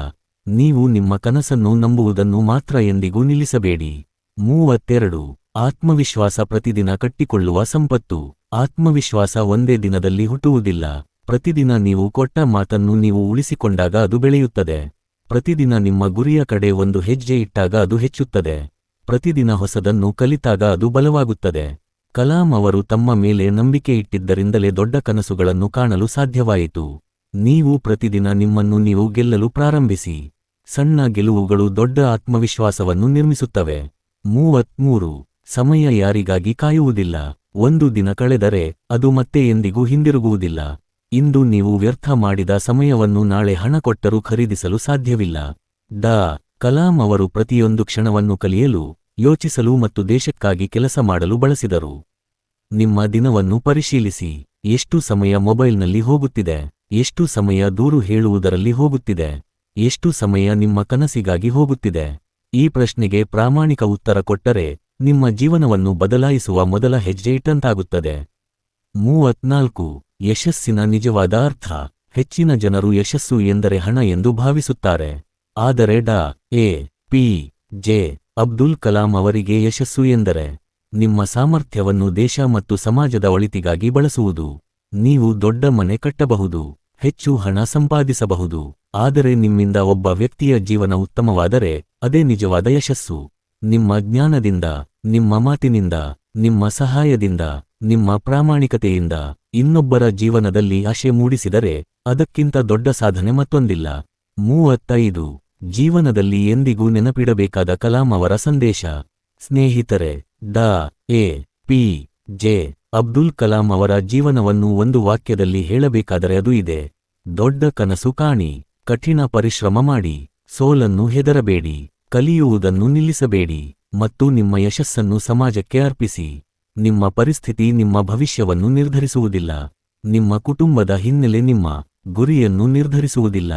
ನೀವು ನಿಮ್ಮ ಕನಸನ್ನು ನಂಬುವುದನ್ನು ಮಾತ್ರ ಎಂದಿಗೂ ನಿಲ್ಲಿಸಬೇಡಿ. 32. ಆತ್ಮವಿಶ್ವಾಸ ಪ್ರತಿದಿನ ಕಟ್ಟಿಕೊಳ್ಳುವ ಸಂಪತ್ತು. ಆತ್ಮವಿಶ್ವಾಸ ಒಂದೇ ದಿನದಲ್ಲಿ ಹುಟ್ಟುವುದಿಲ್ಲ. ಪ್ರತಿದಿನ ನೀವು ಕೊಟ್ಟ ಮಾತನ್ನು ನೀವು ಉಳಿಸಿಕೊಂಡಾಗ ಅದು ಬೆಳೆಯುತ್ತದೆ. ಪ್ರತಿದಿನ ನಿಮ್ಮ ಗುರಿಯ ಕಡೆ ಒಂದು ಹೆಜ್ಜೆ ಇಟ್ಟಾಗ ಅದು ಹೆಚ್ಚುತ್ತದೆ. ಪ್ರತಿದಿನ ಹೊಸದನ್ನು ಕಲಿತಾಗ ಅದು ಬಲವಾಗುತ್ತದೆ. ಕಲಾಂ ಅವರು ತಮ್ಮ ಮೇಲೆ ನಂಬಿಕೆ ಇಟ್ಟಿದ್ದರಿಂದಲೇ ದೊಡ್ಡ ಕನಸುಗಳನ್ನು ಕಾಣಲು ಸಾಧ್ಯವಾಯಿತು. ನೀವು ಪ್ರತಿದಿನ ನಿಮ್ಮನ್ನು ನೀವು ಗೆಲ್ಲಲು ಪ್ರಾರಂಭಿಸಿ. ಸಣ್ಣ ಗೆಲುವುಗಳು ದೊಡ್ಡ ಆತ್ಮವಿಶ್ವಾಸವನ್ನು ನಿರ್ಮಿಸುತ್ತವೆ. 33. ಸಮಯ ಯಾರಿಗಾಗಿ ಕಾಯುವುದಿಲ್ಲ. ಒಂದು ದಿನ ಕಳೆದರೆ ಅದು ಮತ್ತೆ ಎಂದಿಗೂ ಹಿಂದಿರುಗುವುದಿಲ್ಲ. ಇಂದು ನೀವು ವ್ಯರ್ಥ ಮಾಡಿದ ಸಮಯವನ್ನು ನಾಳೆ ಹಣ ಕೊಟ್ಟರೂ ಖರೀದಿಸಲು ಸಾಧ್ಯವಿಲ್ಲ. ಡಾ. ಕಲಾಂ ಅವರು ಪ್ರತಿಯೊಂದು ಕ್ಷಣವನ್ನು ಕಲಿಯಲು, ಯೋಚಿಸಲು ಮತ್ತು ದೇಶಕ್ಕಾಗಿ ಕೆಲಸ ಮಾಡಲು ಬಳಸಿದರು. ನಿಮ್ಮ ದಿನವನ್ನು ಪರಿಶೀಲಿಸಿ. ಎಷ್ಟು ಸಮಯ ಮೊಬೈಲ್ನಲ್ಲಿ ಹೋಗುತ್ತಿದೆ? ಎಷ್ಟು ಸಮಯ ದೂರು ಹೇಳುವುದರಲ್ಲಿ ಹೋಗುತ್ತಿದೆ? ಎಷ್ಟು ಸಮಯ ನಿಮ್ಮ ಕನಸಿಗಾಗಿ ಹೋಗುತ್ತಿದೆ? ಈ ಪ್ರಶ್ನೆಗೆ ಪ್ರಾಮಾಣಿಕ ಉತ್ತರ ಕೊಟ್ಟರೆ ನಿಮ್ಮ ಜೀವನವನ್ನು ಬದಲಾಯಿಸುವ ಮೊದಲ ಹೆಜ್ಜೆ ಇಟ್ಟಂತಾಗುತ್ತದೆ. 34. ಯಶಸ್ಸಿನ ನಿಜವಾದ ಅರ್ಥ. ಹೆಚ್ಚಿನ ಜನರು ಯಶಸ್ಸು ಎಂದರೆ ಹಣ ಎಂದು ಭಾವಿಸುತ್ತಾರೆ. ಆದರೆ ಡಾ. A. P. J. Abdul Kalam ಅವರಿಗೆ ಯಶಸ್ಸು ಎಂದರೆ ನಿಮ್ಮ ಸಾಮರ್ಥ್ಯವನ್ನು ದೇಶ ಮತ್ತು ಸಮಾಜದ ಒಳಿತಿಗಾಗಿ ಬಳಸುವುದು. ನೀವು ದೊಡ್ಡ ಮನೆ ಕಟ್ಟಬಹುದು, ಹೆಚ್ಚು ಹಣ ಸಂಪಾದಿಸಬಹುದು, ಆದರೆ ನಿಮ್ಮಿಂದ ಒಬ್ಬ ವ್ಯಕ್ತಿಯ ಜೀವನ ಉತ್ತಮವಾದರೆ ಅದೇ ನಿಜವಾದ ಯಶಸ್ಸು. ನಿಮ್ಮ ಜ್ಞಾನದಿಂದ, ನಿಮ್ಮ ಮಾತಿನಿಂದ, ನಿಮ್ಮ ಸಹಾಯದಿಂದ, ನಿಮ್ಮ ಪ್ರಾಮಾಣಿಕತೆಯಿಂದ ಇನ್ನೊಬ್ಬರ ಜೀವನದಲ್ಲಿ ಆಶೆ ಮೂಡಿಸಿದರೆ ಅದಕ್ಕಿಂತ ದೊಡ್ಡ ಸಾಧನೆ ಮತ್ತೊಂದಿಲ್ಲ. 35. ಜೀವನದಲ್ಲಿ ಎಂದಿಗೂ ನೆನಪಿಡಬೇಕಾದ ಕಲಾಂ ಅವರ ಸಂದೇಶ. ಸ್ನೇಹಿತರೆ, ಡಾ. A. P. J. Abdul Kalam ಅವರ ಜೀವನವನ್ನು ಒಂದು ವಾಕ್ಯದಲ್ಲಿ ಹೇಳಬೇಕಾದರೆ ಅದು ಇದೆ. ದೊಡ್ಡ ಕನಸು ಕಾಣಿ, ಕಠಿಣ ಪರಿಶ್ರಮ ಮಾಡಿ, ಸೋಲನ್ನು ಹೆದರಬೇಡಿ, ಕಲಿಯುವುದನ್ನು ನಿಲ್ಲಿಸಬೇಡಿ ಮತ್ತು ನಿಮ್ಮ ಯಶಸ್ಸನ್ನು ಸಮಾಜಕ್ಕೆ ಅರ್ಪಿಸಿ. ನಿಮ್ಮ ಪರಿಸ್ಥಿತಿ ನಿಮ್ಮ ಭವಿಷ್ಯವನ್ನು ನಿರ್ಧರಿಸುವುದಿಲ್ಲ. ನಿಮ್ಮ ಕುಟುಂಬದ ಹಿನ್ನೆಲೆ ನಿಮ್ಮ ಗುರಿಯನ್ನು ನಿರ್ಧರಿಸುವುದಿಲ್ಲ.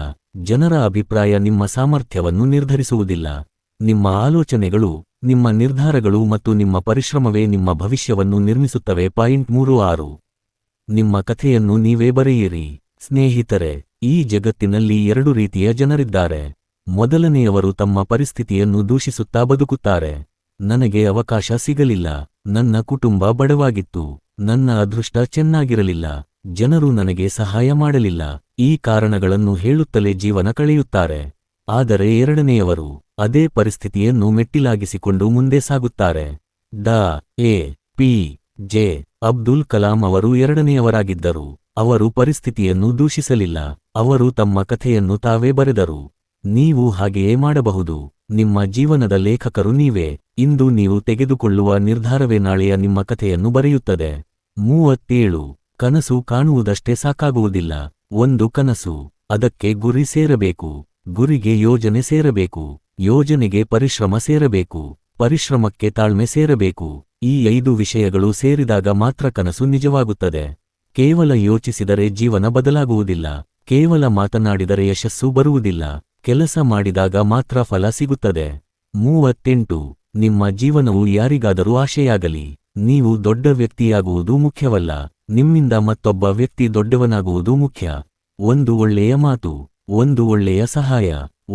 ಜನರ ಅಭಿಪ್ರಾಯ ನಿಮ್ಮ ಸಾಮರ್ಥ್ಯವನ್ನು ನಿರ್ಧರಿಸುವುದಿಲ್ಲ. ನಿಮ್ಮ ಆಲೋಚನೆಗಳು, ನಿಮ್ಮ ನಿರ್ಧಾರಗಳು ಮತ್ತು ನಿಮ್ಮ ಪರಿಶ್ರಮವೇ ನಿಮ್ಮ ಭವಿಷ್ಯವನ್ನು ನಿರ್ಮಿಸುತ್ತವೆ. 36. ನಿಮ್ಮ ಕಥೆಯನ್ನು ನೀವೇ ಬರೆಯಿರಿ. ಸ್ನೇಹಿತರೆ, ಈ ಜಗತ್ತಿನಲ್ಲಿ 2 ರೀತಿಯ ಜನರಿದ್ದಾರೆ. ಮೊದಲನೆಯವರು ತಮ್ಮ ಪರಿಸ್ಥಿತಿಯನ್ನು ದೂಷಿಸುತ್ತಾ ಬದುಕುತ್ತಾರೆ. ನನಗೆ ಅವಕಾಶ ಸಿಗಲಿಲ್ಲ, ನನ್ನ ಕುಟುಂಬ ಬಡವಾಗಿತ್ತು, ನನ್ನ ಅದೃಷ್ಟ ಚೆನ್ನಾಗಿರಲಿಲ್ಲ, ಜನರು ನನಗೆ ಸಹಾಯ ಮಾಡಲಿಲ್ಲ, ಈ ಕಾರಣಗಳನ್ನು ಹೇಳುತ್ತಲೇ ಜೀವನ ಕಳೆಯುತ್ತಾರೆ. ಆದರೆ ಎರಡನೆಯವರು ಅದೇ ಪರಿಸ್ಥಿತಿಯನ್ನು ಮೆಟ್ಟಿಲಾಗಿಸಿಕೊಂಡು ಮುಂದೆ ಸಾಗುತ್ತಾರೆ. ಡಾ. A. P. J. Abdul Kalam ಅವರು ಎರಡನೆಯವರಾಗಿದ್ದರು. ಅವರು ಪರಿಸ್ಥಿತಿಯನ್ನು ದೂಷಿಸಲಿಲ್ಲ, ಅವರು ತಮ್ಮ ಕಥೆಯನ್ನು ತಾವೇ ಬರೆದರು. ನೀವು ಹಾಗೆಯೇ ಮಾಡಬಹುದು. ನಿಮ್ಮ ಜೀವನದ ಲೇಖಕರು ನೀವೇ. ಇಂದು ನೀವು ತೆಗೆದುಕೊಳ್ಳುವ ನಿರ್ಧಾರವೇ ನಾಳೆಯ ನಿಮ್ಮ ಕಥೆಯನ್ನು ಬರೆಯುತ್ತದೆ. 37. ಕನಸು ಕಾಣುವುದಷ್ಟೇ ಸಾಕಾಗುವುದಿಲ್ಲ. ಒಂದು ಕನಸು, ಅದಕ್ಕೆ ಗುರಿ ಸೇರಬೇಕು, ಗುರಿಗೆ ಯೋಜನೆ ಸೇರಬೇಕು, ಯೋಜನೆಗೆ ಪರಿಶ್ರಮ ಸೇರಬೇಕು, ಪರಿಶ್ರಮಕ್ಕೆ ತಾಳ್ಮೆ ಸೇರಬೇಕು. ಈ 5 ವಿಷಯಗಳು ಸೇರಿದಾಗ ಮಾತ್ರ ಕನಸು ನಿಜವಾಗುತ್ತದೆ. ಕೇವಲ ಯೋಚಿಸಿದರೆ ಜೀವನ ಬದಲಾಗುವುದಿಲ್ಲ. ಕೇವಲ ಮಾತನಾಡಿದರೆ ಯಶಸ್ಸು ಬರುವುದಿಲ್ಲ. ಕೆಲಸ ಮಾಡಿದಾಗ ಮಾತ್ರ ಫಲ ಸಿಗುತ್ತದೆ. 38. ನಿಮ್ಮ ಜೀವನವು ಯಾರಿಗಾದರೂ ಆಶೆಯಾಗಲಿ. ನೀವು ದೊಡ್ಡ ವ್ಯಕ್ತಿಯಾಗುವುದು ಮುಖ್ಯವಲ್ಲ, ನಿಮ್ಮಿಂದ ಮತ್ತೊಬ್ಬ ವ್ಯಕ್ತಿ ದೊಡ್ಡವನಾಗುವುದು ಮುಖ್ಯ. ಒಂದು ಒಳ್ಳೆಯ ಮಾತು, ಒಂದು ಒಳ್ಳೆಯ ಸಹಾಯ,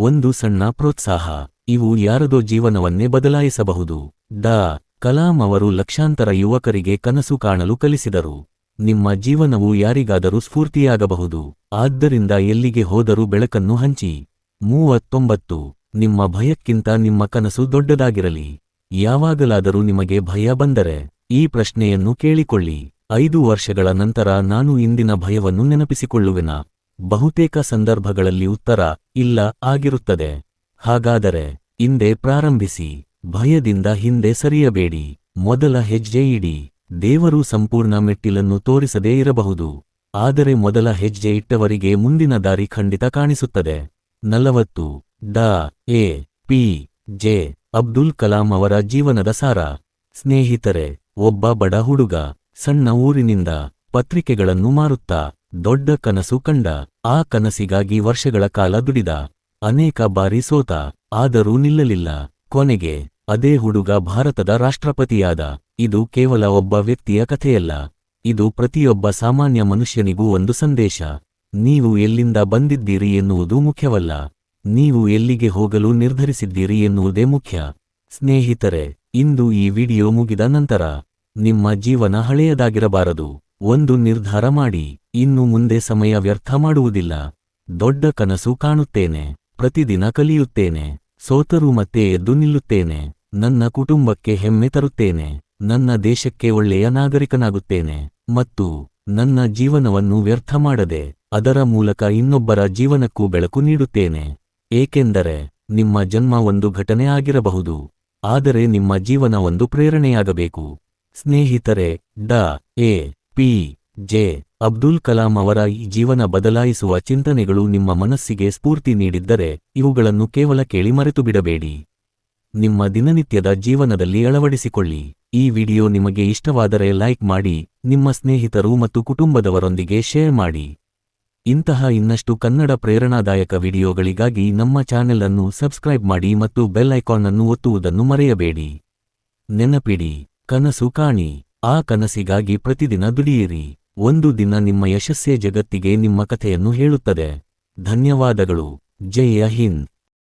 ಒಂದು ಸಣ್ಣ ಪ್ರೋತ್ಸಾಹ, ಇವು ಯಾರದೋ ಜೀವನವನ್ನೇ ಬದಲಾಯಿಸಬಹುದು. ಡಾ. ಕಲಾಂ ಅವರು ಲಕ್ಷಾಂತರ ಯುವಕರಿಗೆ ಕನಸು ಕಾಣಲು ಕಲಿಸಿದರು. ನಿಮ್ಮ ಜೀವನವು ಯಾರಿಗಾದರೂ ಸ್ಫೂರ್ತಿಯಾಗಬಹುದು. ಆದ್ದರಿಂದ ಎಲ್ಲಿಗೆ ಹೋದರೂ ಬೆಳಕನ್ನು ಹಂಚಿ. 39. ನಿಮ್ಮ ಭಯಕ್ಕಿಂತ ನಿಮ್ಮ ಕನಸು ದೊಡ್ಡದಾಗಿರಲಿ. ಯಾವಾಗಲಾದರೂ ನಿಮಗೆ ಭಯ ಬಂದರೆ ಈ ಪ್ರಶ್ನೆಯನ್ನು ಕೇಳಿಕೊಳ್ಳಿ. 5 ವರ್ಷಗಳ ನಂತರ ನಾನು ಇಂದಿನ ಭಯವನ್ನು ನೆನಪಿಸಿಕೊಳ್ಳುವೆನಾ? ಬಹುತೇಕ ಸಂದರ್ಭಗಳಲ್ಲಿ ಉತ್ತರ ಇಲ್ಲ ಆಗಿರುತ್ತದೆ. ಹಾಗಾದರೆ ಇಂದೇ ಪ್ರಾರಂಭಿಸಿ. ಭಯದಿಂದ ಹಿಂದೆ ಸರಿಯಬೇಡಿ. ಮೊದಲ ಹೆಜ್ಜೆ ಇಡಿ. ದೇವರು ಸಂಪೂರ್ಣ ಮೆಟ್ಟಿಲನ್ನು ತೋರಿಸದೇ ಇರಬಹುದು, ಆದರೆ ಮೊದಲ ಹೆಜ್ಜೆ ಇಟ್ಟವರಿಗೆ ಮುಂದಿನ ದಾರಿ ಖಂಡಿತ ಕಾಣಿಸುತ್ತದೆ. 40 ಡಾ A P J Abdul Kalam ಅವರ ಜೀವನದ ಸಾರ. ಸ್ನೇಹಿತರೆ, ಒಬ್ಬ ಬಡ ಹುಡುಗ ಸಣ್ಣ ಊರಿನಿಂದ ಪತ್ರಿಕೆಗಳನ್ನು ಮಾರುತ್ತಾ ದೊಡ್ಡ ಕನಸು ಕಂಡ. ಆ ಕನಸಿಗಾಗಿ ವರ್ಷಗಳ ಕಾಲ ದುಡಿದ. ಅನೇಕ ಬಾರಿ ಸೋತ, ಆದರೂ ನಿಲ್ಲಲಿಲ್ಲ. ಕೊನೆಗೆ ಅದೇ ಹುಡುಗ ಭಾರತದ ರಾಷ್ಟ್ರಪತಿಯಾದ. ಇದು ಕೇವಲ ಒಬ್ಬ ವ್ಯಕ್ತಿಯ ಕಥೆಯಲ್ಲ, ಇದು ಪ್ರತಿಯೊಬ್ಬ ಸಾಮಾನ್ಯ ಮನುಷ್ಯನಿಗೂ ಒಂದು ಸಂದೇಶ. ನೀವು ಎಲ್ಲಿಂದ ಬಂದಿದ್ದೀರಿ ಎನ್ನುವುದು ಮುಖ್ಯವಲ್ಲ, ನೀವು ಎಲ್ಲಿಗೆ ಹೋಗಲು ನಿರ್ಧರಿಸಿದ್ದೀರಿ ಎನ್ನುವುದೇ ಮುಖ್ಯ. ಸ್ನೇಹಿತರೆ, ಇಂದು ಈ ವಿಡಿಯೋ ಮುಗಿದ ನಂತರ ನಿಮ್ಮ ಜೀವನ ಹಳೆಯದಾಗಿರಬಾರದು. ಒಂದು ನಿರ್ಧಾರ ಮಾಡಿ, ಇನ್ನು ಮುಂದೆ ಸಮಯ ವ್ಯರ್ಥ ಮಾಡುವುದಿಲ್ಲ. ದೊಡ್ಡ ಕನಸು ಕಾಣುತ್ತೇನೆ, ಪ್ರತಿದಿನ ಕಲಿಯುತ್ತೇನೆ, ಸೋತರೂ ಮತ್ತೆ ಎದ್ದು ನಿಲ್ಲುತ್ತೇನೆ, ನನ್ನ ಕುಟುಂಬಕ್ಕೆ ಹೆಮ್ಮೆ ತರುತ್ತೇನೆ, ನನ್ನ ದೇಶಕ್ಕೆ ಒಳ್ಳೆಯ ನಾಗರಿಕನಾಗುತ್ತೇನೆ ಮತ್ತು ನನ್ನ ಜೀವನವನ್ನು ವ್ಯರ್ಥ ಮಾಡದೆ ಅದರ ಮೂಲಕ ಇನ್ನೊಬ್ಬರ ಜೀವನಕ್ಕೂ ಬೆಳಕು ನೀಡುತ್ತೇನೆ. ಏಕೆಂದರೆ ನಿಮ್ಮ ಜನ್ಮ ಒಂದು ಘಟನೆ ಆಗಿರಬಹುದು, ಆದರೆ ನಿಮ್ಮ ಜೀವನ ಒಂದು ಪ್ರೇರಣೆಯಾಗಬೇಕು. ಸ್ನೇಹಿತರೆ, ಡಾ A P J Abdul Kalam ಅವರ ಈ ಜೀವನ ಬದಲಾಯಿಸುವ ಚಿಂತನೆಗಳು ನಿಮ್ಮ ಮನಸ್ಸಿಗೆ ಸ್ಫೂರ್ತಿ ನೀಡಿದ್ದರೆ ಇವುಗಳನ್ನು ಕೇವಲ ಕೇಳಿ ಮರೆತು ಬಿಡಬೇಡಿ. ನಿಮ್ಮ ದಿನನಿತ್ಯದ ಜೀವನದಲ್ಲಿ ಅಳವಡಿಸಿಕೊಳ್ಳಿ. ಈ ವಿಡಿಯೋ ನಿಮಗೆ ಇಷ್ಟವಾದರೆ ಲೈಕ್ ಮಾಡಿ, ನಿಮ್ಮ ಸ್ನೇಹಿತರು ಮತ್ತು ಕುಟುಂಬದವರೊಂದಿಗೆ ಶೇರ್ ಮಾಡಿ. ಇಂತಹ ಇನ್ನಷ್ಟು ಕನ್ನಡ ಪ್ರೇರಣಾದಾಯಕ ವಿಡಿಯೋಗಳಿಗಾಗಿ ನಮ್ಮ ಚಾನೆಲ್ ಅನ್ನು ಸಬ್ಸ್ಕ್ರೈಬ್ ಮಾಡಿ ಮತ್ತು ಬೆಲ್ ಐಕಾನ್ ಅನ್ನು ಒತ್ತುವುದನ್ನು ಮರೆಯಬೇಡಿ. ನೆನಪಿಡಿ, ಕನಸು ಕಾಣಿ, ಆ ಕನಸಿಗಾಗಿ ಪ್ರತಿದಿನ ದುಡಿಯಿರಿ. ಒಂದು ದಿನ ನಿಮ್ಮ ಯಶಸ್ಸೇ ಜಗತ್ತಿಗೆ ನಿಮ್ಮ ಕಥೆಯನ್ನು ಹೇಳುತ್ತದೆ. ಧನ್ಯವಾದಗಳು. ಜೈ ಹಿಂದ್.